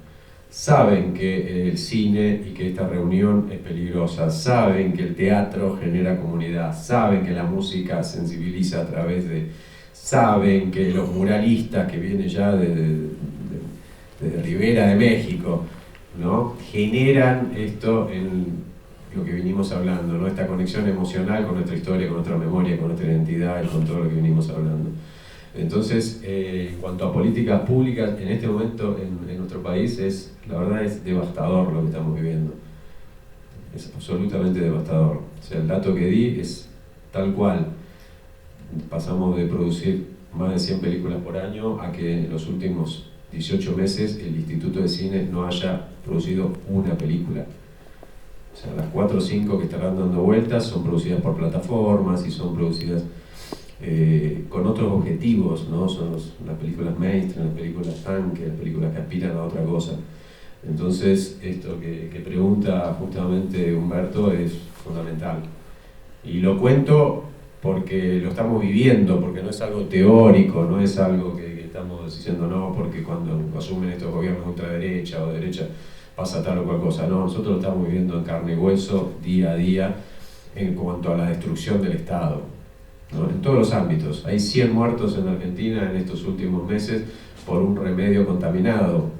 Saben que el cine y que esta reunión es peligrosa, saben que el teatro genera comunidad, saben que la música sensibiliza a través de... Saben que los muralistas que vienen ya desde Rivera de México, ¿no?, generan esto en lo que venimos hablando, ¿no?, esta conexión emocional con nuestra historia, con nuestra memoria, con nuestra identidad y con todo lo que venimos hablando. Entonces, en cuanto a políticas públicas, en este momento en nuestro país la verdad es devastador lo que estamos viviendo. Es absolutamente devastador. O sea, el dato que di es tal cual. Pasamos de producir más de 100 películas por año a que en los últimos 18 meses el Instituto de Cine no haya producido una película. O sea, las 4 o 5 que estarán dando vueltas son producidas por plataformas y son producidas con otros objetivos, ¿no? Son las películas mainstream, las películas tanque, las películas que aspiran a otra cosa. Entonces, esto que pregunta justamente Humberto es fundamental. Y lo cuento porque lo estamos viviendo, porque no es algo teórico, no es algo que estamos diciendo no, porque cuando asumen estos gobiernos de ultraderecha o de derecha pasa tal o cual cosa. No, nosotros lo estamos viviendo en carne y hueso, día a día, en cuanto a la destrucción del Estado, ¿no? En todos los ámbitos. Hay 100 muertos en Argentina en estos últimos meses por un remedio contaminado.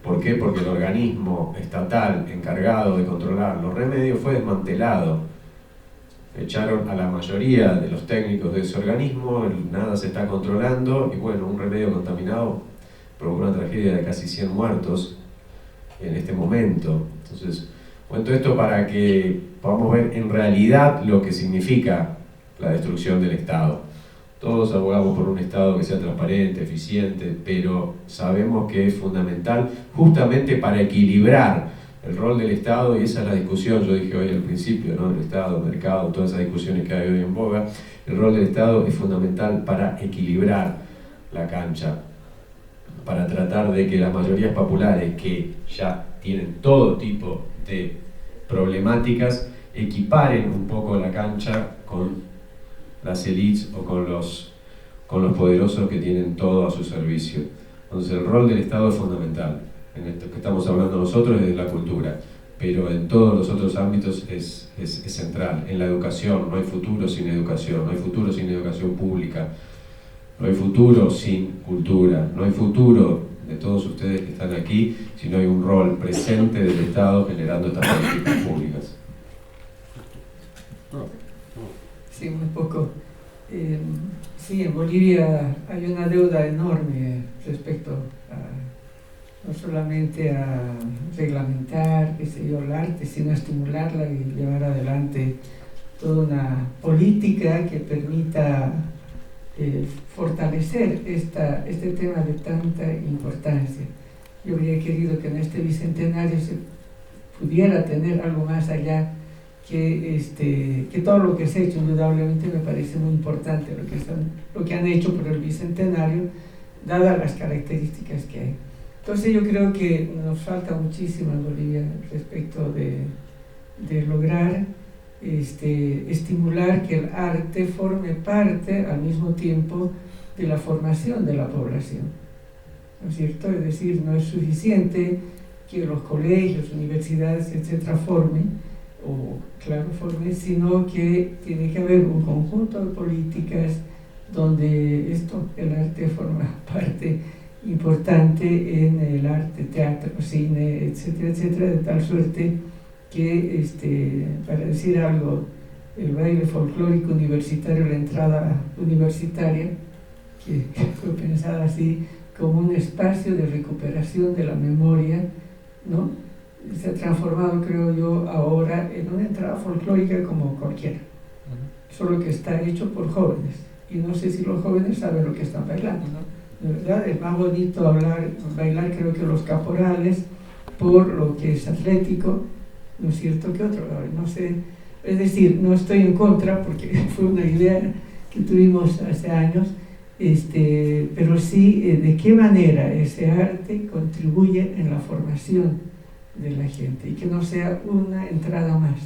¿Por qué? Porque el organismo estatal encargado de controlar los remedios fue desmantelado. Echaron a la mayoría de los técnicos de ese organismo, nada se está controlando y bueno, un remedio contaminado provocó una tragedia de casi 100 muertos en este momento. Entonces, cuento esto para que podamos ver en realidad lo que significa la destrucción del Estado. Todos abogamos por un Estado que sea transparente, eficiente, pero sabemos que es fundamental justamente para equilibrar el rol del Estado, y esa es la discusión, yo dije hoy al principio, ¿no? El Estado, el mercado, todas esas discusiones que hay hoy en boga. El rol del Estado es fundamental para equilibrar la cancha, para tratar de que las mayorías populares que ya tienen todo tipo de problemáticas equiparen un poco la cancha con las élites o con los poderosos que tienen todo a su servicio. Entonces el rol del Estado es fundamental. En esto que estamos hablando nosotros es de la cultura, pero en todos los otros ámbitos es central. En la educación, no hay futuro sin educación, no hay futuro sin educación pública, no hay futuro sin cultura, no hay futuro de todos ustedes que están aquí si no hay un rol presente del Estado generando estas políticas públicas. Sí, muy poco. Sí, en Bolivia hay una deuda enorme respecto a no solamente a reglamentar, qué sé yo, el arte, sino a estimularla y llevar adelante toda una política que permita fortalecer este tema de tanta importancia. Yo habría querido que en este bicentenario se pudiera tener algo más allá que todo lo que se ha hecho. Indudablemente me parece muy importante lo que han hecho por el bicentenario, dadas las características que hay. Entonces yo creo que nos falta muchísimo en Bolivia respecto de lograr estimular que el arte forme parte al mismo tiempo de la formación de la población, ¿no es cierto? Es decir, no es suficiente que los colegios, universidades, etcétera, formen, sino que tiene que haber un conjunto de políticas donde el arte forma parte importante en el arte, teatro, cine, etcétera, etcétera, de tal suerte que, para decir algo, el baile folclórico universitario, la entrada universitaria, que fue pensada así como un espacio de recuperación de la memoria, ¿no? Se ha transformado, creo yo, ahora en una entrada folclórica como cualquiera, solo que está hecho por jóvenes, y no sé si los jóvenes saben lo que están bailando, ¿no? De verdad, es más bonito bailar creo que los caporales, por lo que es atlético, ¿no es cierto?, que otro. No sé, es decir, no estoy en contra, porque fue una idea que tuvimos hace años, pero sí de qué manera ese arte contribuye en la formación de la gente, y que no sea una entrada más,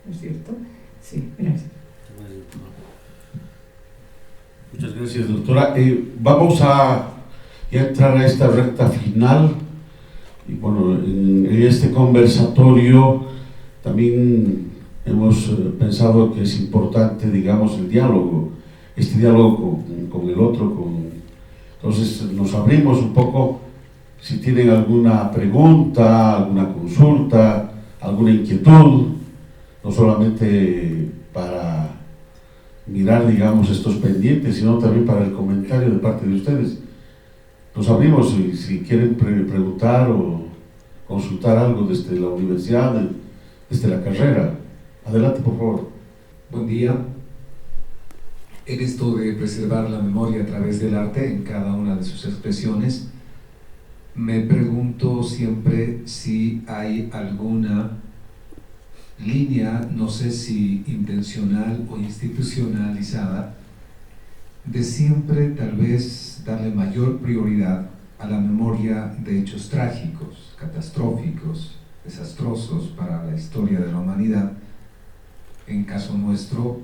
¿no es cierto? Sí, gracias. Muchas gracias, doctora. Vamos a entrar a esta recta final, y bueno, en este conversatorio también hemos pensado que es importante, digamos, el diálogo, este diálogo con el otro, entonces nos abrimos un poco, si tienen alguna pregunta, alguna consulta, alguna inquietud, no solamente para mirar, digamos, estos pendientes, sino también para el comentario de parte de ustedes. Nos abrimos si quieren preguntar o consultar algo desde la universidad, desde la carrera. Adelante, por favor. Buen día. En esto de preservar la memoria a través del arte en cada una de sus expresiones, me pregunto siempre si hay alguna línea, no sé si intencional o institucionalizada, de siempre tal vez darle mayor prioridad a la memoria de hechos trágicos, catastróficos, desastrosos para la historia de la humanidad. En caso nuestro,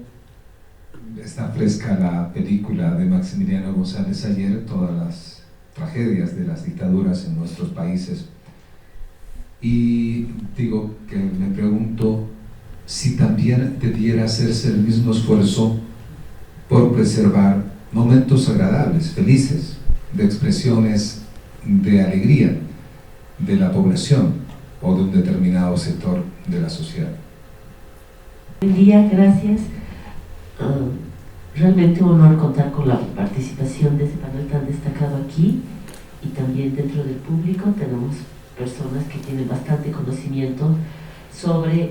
está fresca la película de Maximiliano González Ayer, todas las tragedias de las dictaduras en nuestros países. Y digo que me pregunto si también debiera hacerse el mismo esfuerzo por preservar momentos agradables, felices, de expresiones de alegría de la población o de un determinado sector de la sociedad. Buen día, gracias. Realmente un honor contar con la participación de este panel tan destacado aquí, y también dentro del público tenemos personas que tienen bastante conocimiento sobre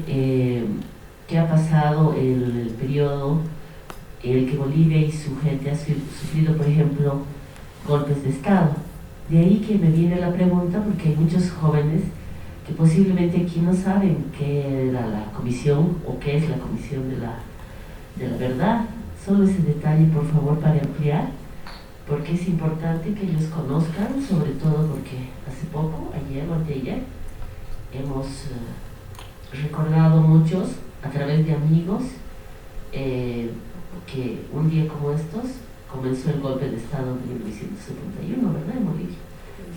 qué ha pasado en el periodo en el que Bolivia y su gente ha sufrido, por ejemplo, golpes de Estado. De ahí que me viene la pregunta, porque hay muchos jóvenes que posiblemente aquí no saben qué era la comisión o qué es la comisión de la verdad. Solo ese detalle, por favor, para ampliar, porque es importante que ellos conozcan, sobre todo porque hace poco, ayer o anteayer, hemos recordado muchos a través de amigos que un día como estos comenzó el golpe de Estado en 1971, ¿verdad? En Bolivia.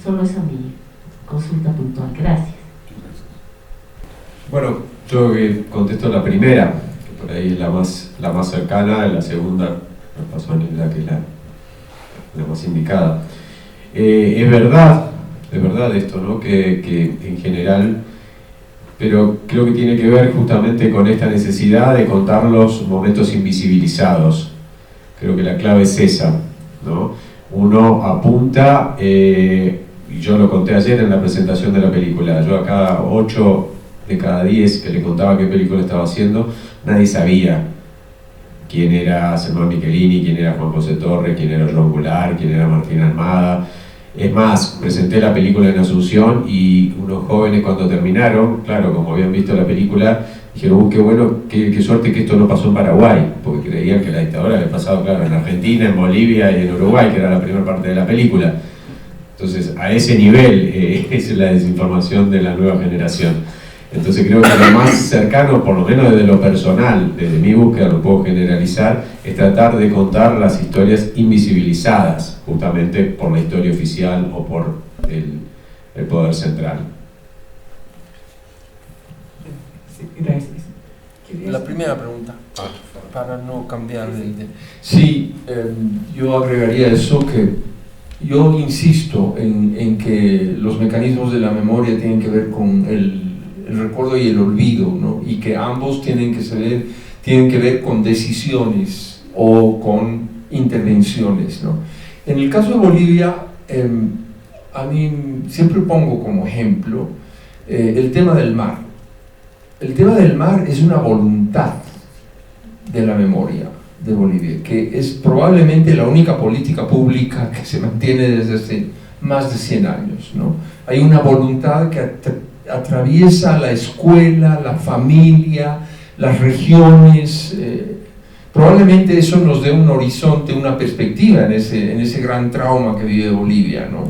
Solo esa mi consulta puntual. Gracias. Bueno, yo contesto la primera, que por ahí es la más cercana, y la segunda me pasó en la que es la más indicada. Es verdad esto, ¿no? Que en general, pero creo que tiene que ver justamente con esta necesidad de contar los momentos invisibilizados. Creo que la clave es esa, ¿no? Uno apunta, y yo lo conté ayer en la presentación de la película, yo a cada 8 de cada 10 que le contaba qué película estaba haciendo, nadie sabía quién era Selma Michelini, quién era Juan José Torres, quién era Joan Goulart, quién era Martín Almada. Es más, presenté la película en Asunción y unos jóvenes cuando terminaron, claro, como habían visto la película, dijeron, qué bueno, qué suerte que esto no pasó en Paraguay, porque creían que la dictadura había pasado, claro, en Argentina, en Bolivia y en Uruguay, que era la primera parte de la película. Entonces, a ese nivel es la desinformación de la nueva generación. Entonces creo que lo más cercano, por lo menos desde lo personal, desde mi búsqueda, lo puedo generalizar, es tratar de contar las historias invisibilizadas, justamente por la historia oficial o por el poder central. Sí, gracias. La primera pregunta, para no cambiar de idea. Sí, yo agregaría eso, que yo insisto en que los mecanismos de la memoria tienen que ver con el recuerdo y el olvido, ¿no? Y que ambos tienen que ver con decisiones o con intervenciones, ¿no? En el caso de Bolivia, a mí siempre pongo como ejemplo el tema del mar. El tema del mar es una voluntad de la memoria de Bolivia, que es probablemente la única política pública que se mantiene desde hace más de 100 años, ¿no? Hay una voluntad que atraviesa la escuela, la familia, las regiones. Probablemente eso nos dé un horizonte, una perspectiva en ese gran trauma que vive Bolivia, ¿no?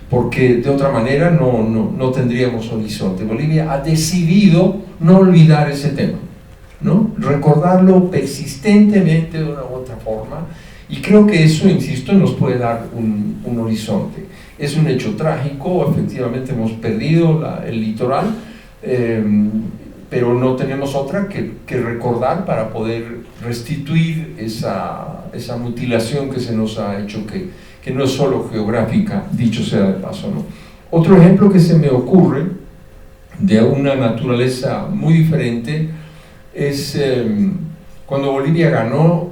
Porque de otra manera no tendríamos horizonte. Bolivia ha decidido no olvidar ese tema, ¿no? Recordarlo persistentemente de una u otra forma, y creo que eso, insisto, nos puede dar un horizonte. Es un hecho trágico, efectivamente hemos perdido el litoral, pero no tenemos otra que recordar para poder restituir esa mutilación que se nos ha hecho, que no es solo geográfica, dicho sea de paso, ¿no? Otro ejemplo que se me ocurre, de una naturaleza muy diferente, es cuando Bolivia ganó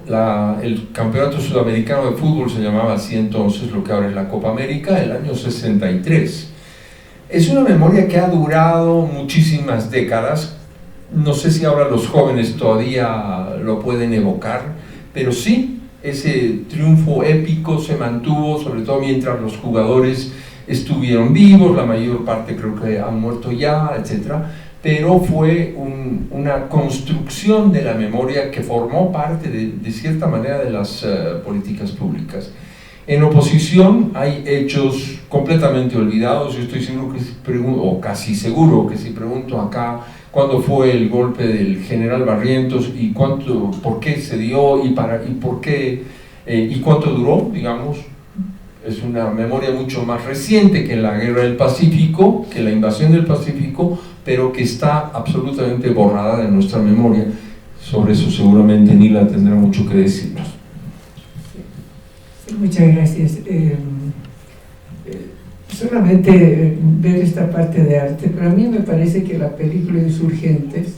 el campeonato sudamericano de fútbol, se llamaba así entonces, lo que ahora es la Copa América, el año 63. Es una memoria que ha durado muchísimas décadas. No sé si ahora los jóvenes todavía lo pueden evocar, pero sí, ese triunfo épico se mantuvo, sobre todo mientras los jugadores estuvieron vivos, la mayor parte creo que han muerto ya, etc. pero fue una construcción de la memoria que formó parte de cierta manera de las políticas públicas. En oposición hay hechos completamente olvidados. Yo estoy seguro que o casi seguro que si pregunto acá cuándo fue el golpe del general Barrientos y por qué se dio y por qué y cuánto duró, digamos, es una memoria mucho más reciente que la Guerra del Pacífico, que la invasión del Pacífico, pero que está absolutamente borrada de nuestra memoria. Sobre eso seguramente Nila tendrá mucho que decirnos. Muchas gracias. Solamente ver esta parte de arte, pero a mí me parece que la película Insurgentes,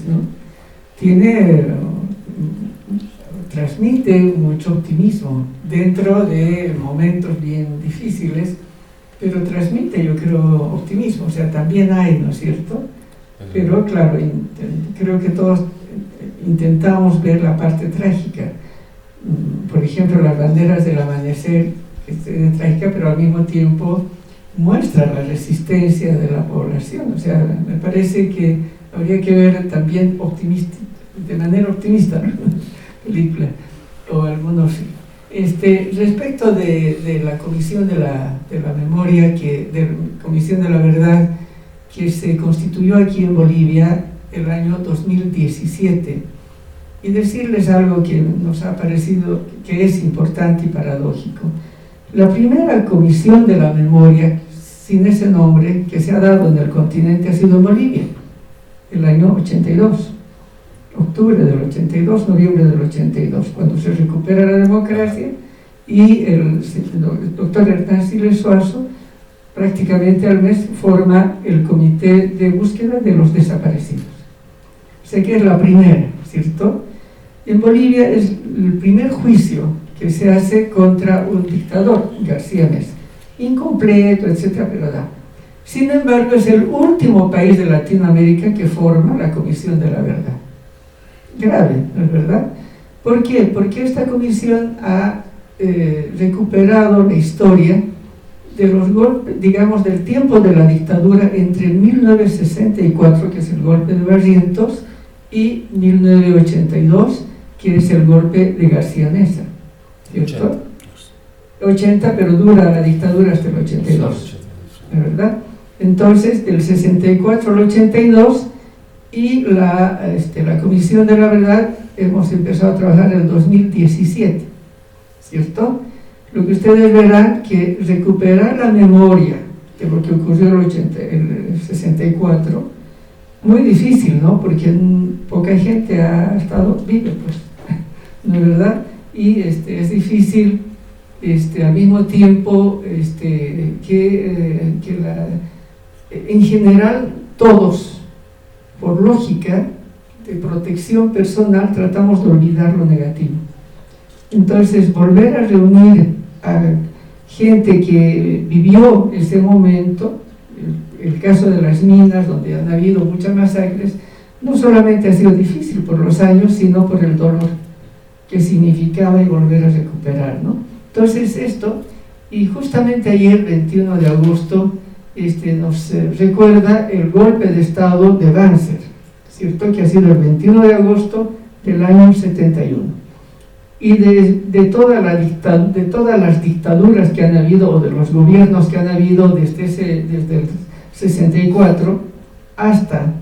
¿no? Transmite mucho optimismo dentro de momentos bien difíciles, pero transmite, yo creo, optimismo. O sea, también hay, ¿no es cierto? Pero claro, creo que todos intentamos ver la parte trágica. Por ejemplo, las banderas del amanecer, que es trágica, pero al mismo tiempo muestra la resistencia de la población. O sea, me parece que habría que ver también de manera optimista, ¿no? Película o algunos. Respecto de la Comisión de la Memoria, Comisión de la Verdad, que se constituyó aquí en Bolivia el año 2017, y decirles algo que nos ha parecido que es importante y paradójico. La primera Comisión de la Memoria, sin ese nombre, que se ha dado en el continente ha sido en Bolivia, el año 82, octubre del 82, noviembre del 82, cuando se recupera la democracia y el doctor Hernán Siles Suazo, prácticamente al mes, forma el Comité de Búsqueda de los Desaparecidos. Sé que es la primera, ¿cierto? En Bolivia es el primer juicio que se hace contra un dictador, García Meza, incompleto, etcétera, pero da. Sin embargo, es el último país de Latinoamérica que forma la Comisión de la Verdad. Grave, ¿no es verdad? ¿Por qué? Porque esta comisión ha recuperado la historia de los golpes, digamos, del tiempo de la dictadura entre 1964, que es el golpe de Barrientos, y 1982, que es el golpe de García Meza, ¿cierto? 80, pero dura la dictadura hasta el 82, ¿verdad? Entonces, del 64 al 82, y la Comisión de la Verdad hemos empezado a trabajar en el 2017, ¿cierto? Lo que ustedes verán que recuperar la memoria de lo que ocurrió en el 64, muy difícil, ¿no? Porque poca gente ha estado viva, pues, ¿no es verdad? Y es difícil, al mismo tiempo, en general, todos, por lógica de protección personal, tratamos de olvidar lo negativo. Entonces, volver a reunir a gente que vivió ese momento, el caso de las minas, donde han habido muchas masacres, no solamente ha sido difícil por los años, sino por el dolor que significaba y volver a recuperar, ¿no? Entonces y justamente ayer, 21 de agosto, nos recuerda el golpe de Estado de Banzer, ¿cierto? Que ha sido el 21 de agosto del año 71. Y de todas las dictaduras que han habido, o de los gobiernos que han habido desde el 64 hasta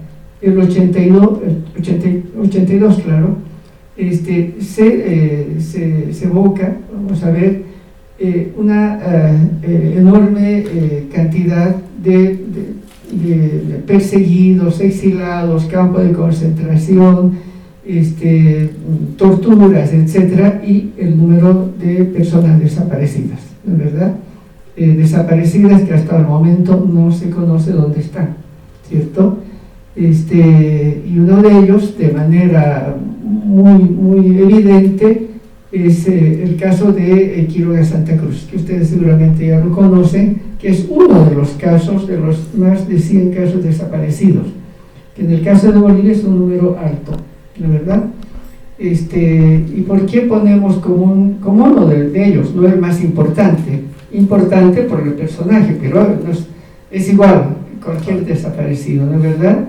el 82, claro, se evoca, vamos a ver, una enorme cantidad de perseguidos, exilados, campos de concentración, torturas, etcétera, y el número de personas desaparecidas, ¿no es verdad? Desaparecidas que hasta el momento no se conoce dónde están, ¿cierto? Y uno de ellos, de manera muy evidente, es el caso de Quiroga Santa Cruz, que ustedes seguramente ya lo conocen, que es uno de los casos, de los más de 100 casos desaparecidos, que en el caso de Bolivia es un número alto, ¿no es verdad? ¿Y por qué ponemos como uno de ellos, no el más importante? Importante por el personaje, pero es igual, cualquier desaparecido, ¿no es verdad?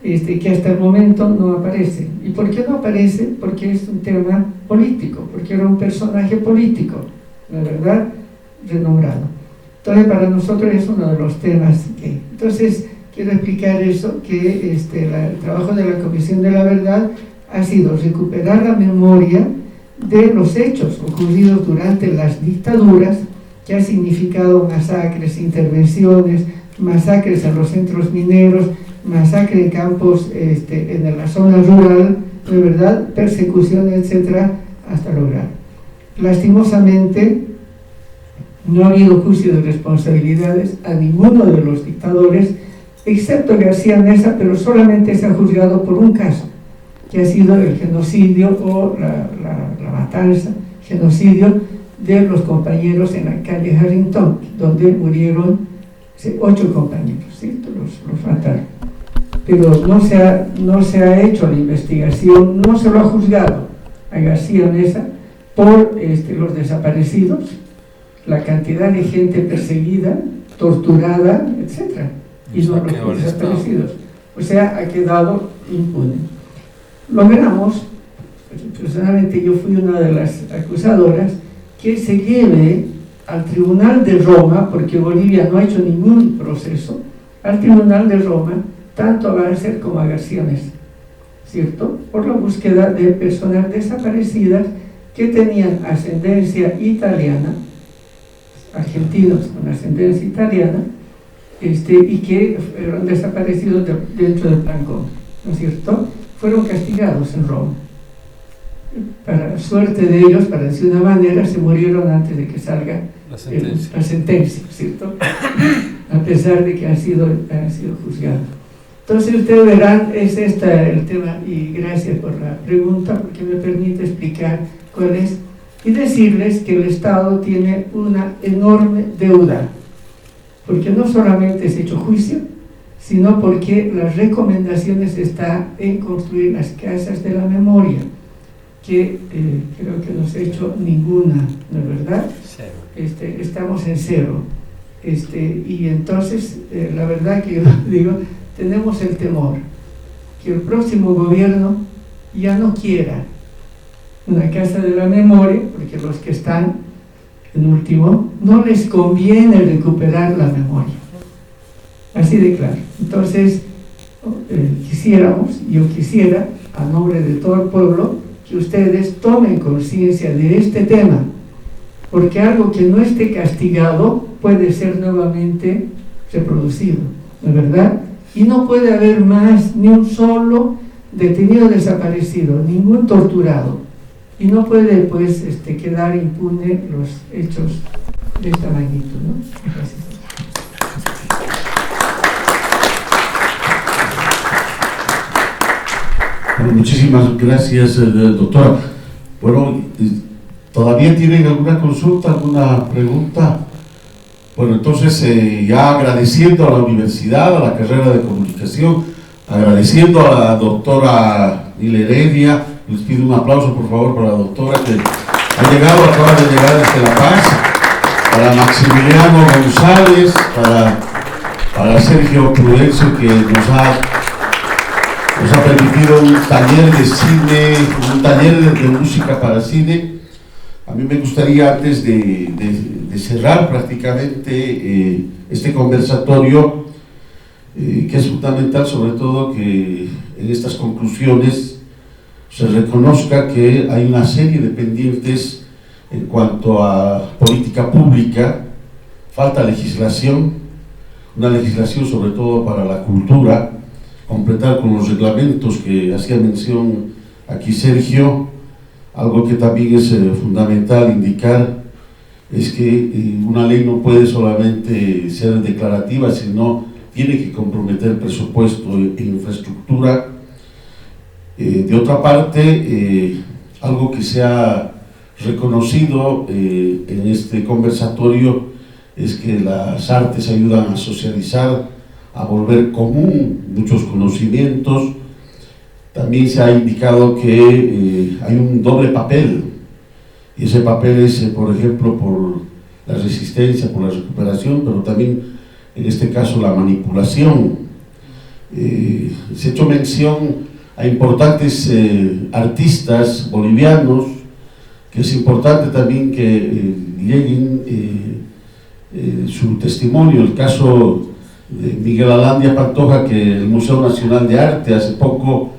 Que hasta el momento no aparece. ¿Y por qué no aparece? Porque es un tema político, porque era un personaje político, ¿no es verdad? Renombrado. Entonces, para nosotros es uno de los temas que... Entonces, quiero explicar eso, que el trabajo de la Comisión de la Verdad ha sido recuperar la memoria de los hechos ocurridos durante las dictaduras, que ha significado masacres, intervenciones, masacres en los centros mineros, masacre en campos, en la zona rural, de verdad, persecución, etcétera, hasta lograr. Lastimosamente, no ha habido juicio de responsabilidades a ninguno de los dictadores, excepto García Meza, pero solamente se ha juzgado por un caso, que ha sido el genocidio o la matanza, genocidio de los compañeros en la calle Harrington, donde murieron 8 compañeros, ¿sí? Los mataron. Pero no se ha hecho la investigación, no se lo ha juzgado a García Meza por los desaparecidos, la cantidad de gente perseguida, torturada, etc. Y no los desaparecidos. O sea, ha quedado impune. Logramos, personalmente yo fui una de las acusadoras, que se lleve al Tribunal de Roma, porque Bolivia no ha hecho ningún proceso, al Tribunal de Roma, tanto a Banzer como a García Meza, ¿cierto? Por la búsqueda de personas desaparecidas que tenían ascendencia italiana, argentinos con ascendencia italiana, y que fueron desaparecidos dentro del Plan Cóndor, ¿no es cierto? Fueron castigados en Roma. Para suerte de ellos, para decir una manera, se murieron antes de que salga la sentencia, ¿cierto? A pesar de que han sido juzgados. Entonces ustedes verán, es el tema, y gracias por la pregunta, porque me permite explicar cuál es, y decirles que el Estado tiene una enorme deuda, porque no solamente se ha hecho juicio, sino porque las recomendaciones están en construir las casas de la memoria, que creo que no se ha hecho ninguna, ¿no es verdad? Estamos en cero. Y entonces, la verdad que yo digo, tenemos el temor que el próximo gobierno ya no quiera una casa de la memoria, porque los que están en último no les conviene recuperar la memoria. Así de claro. Entonces, yo quisiera, a nombre de todo el pueblo, que ustedes tomen conciencia de este tema, porque algo que no esté castigado puede ser nuevamente reproducido, ¿no es verdad? Y no puede haber más ni un solo detenido desaparecido, ningún torturado, y no puede pues quedar impune los hechos de esta magnitud, ¿no? Gracias. Bueno, muchísimas gracias, doctora. Bueno, ¿todavía tienen alguna consulta, alguna pregunta? Bueno, entonces ya agradeciendo a la universidad, a la carrera de comunicación, agradeciendo a la doctora Nila Heredia, les pido un aplauso por favor para la doctora que acaba de llegar desde La Paz, para Maximiliano González, para Sergio Prudencio, que nos ha permitido un taller de cine, un taller de música para cine. A mí me gustaría, antes de cerrar prácticamente este conversatorio, que es fundamental sobre todo que en estas conclusiones se reconozca que hay una serie de pendientes en cuanto a política pública, falta legislación, una legislación sobre todo para la cultura, completar con los reglamentos que hacía mención aquí Sergio. Algo que también es fundamental indicar es que una ley no puede solamente ser declarativa, sino tiene que comprometer presupuesto e infraestructura. De otra parte, algo que se ha reconocido en este conversatorio es que las artes ayudan a socializar, a volver común muchos conocimientos. También se ha indicado que hay un doble papel, y ese papel es, por ejemplo, por la resistencia, por la recuperación, pero también en este caso la manipulación. Se ha hecho mención a importantes artistas bolivianos, que es importante también que lleguen su testimonio. El caso de Miguel Alandia Pantoja, que el Museo Nacional de Arte hace poco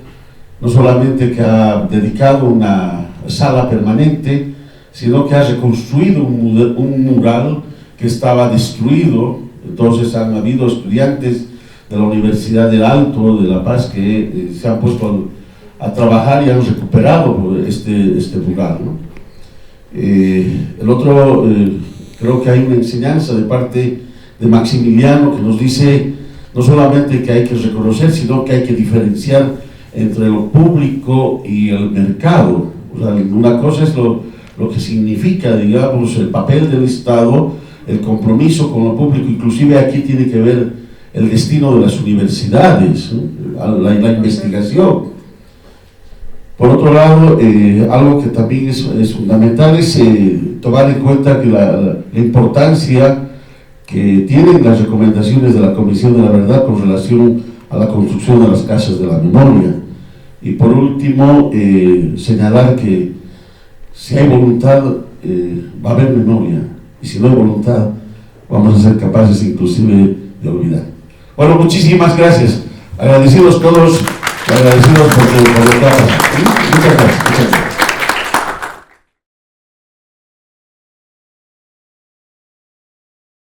no solamente que ha dedicado una sala permanente, sino que ha reconstruido un mural que estaba destruido. Entonces han habido estudiantes de la Universidad del Alto de La Paz que se han puesto a trabajar y han recuperado este mural, ¿no? El otro, creo que hay una enseñanza de parte de Maximiliano que nos dice no solamente que hay que reconocer, sino que hay que diferenciar entre lo público y el mercado. O sea, una cosa es lo que significa, digamos, el papel del Estado, el compromiso con lo público. Inclusive aquí tiene que ver el destino de las universidades, ¿no? la investigación. Por otro lado, algo que también es fundamental es tomar en cuenta que la importancia que tienen las recomendaciones de la Comisión de la Verdad con relación a la construcción de las casas de la memoria. Y por último, señalar que si hay voluntad, va a haber memoria, y si no hay voluntad, vamos a ser capaces inclusive de olvidar. Bueno, muchísimas gracias, agradecidos todos, agradecidos por lo que ha pasado. Muchas gracias.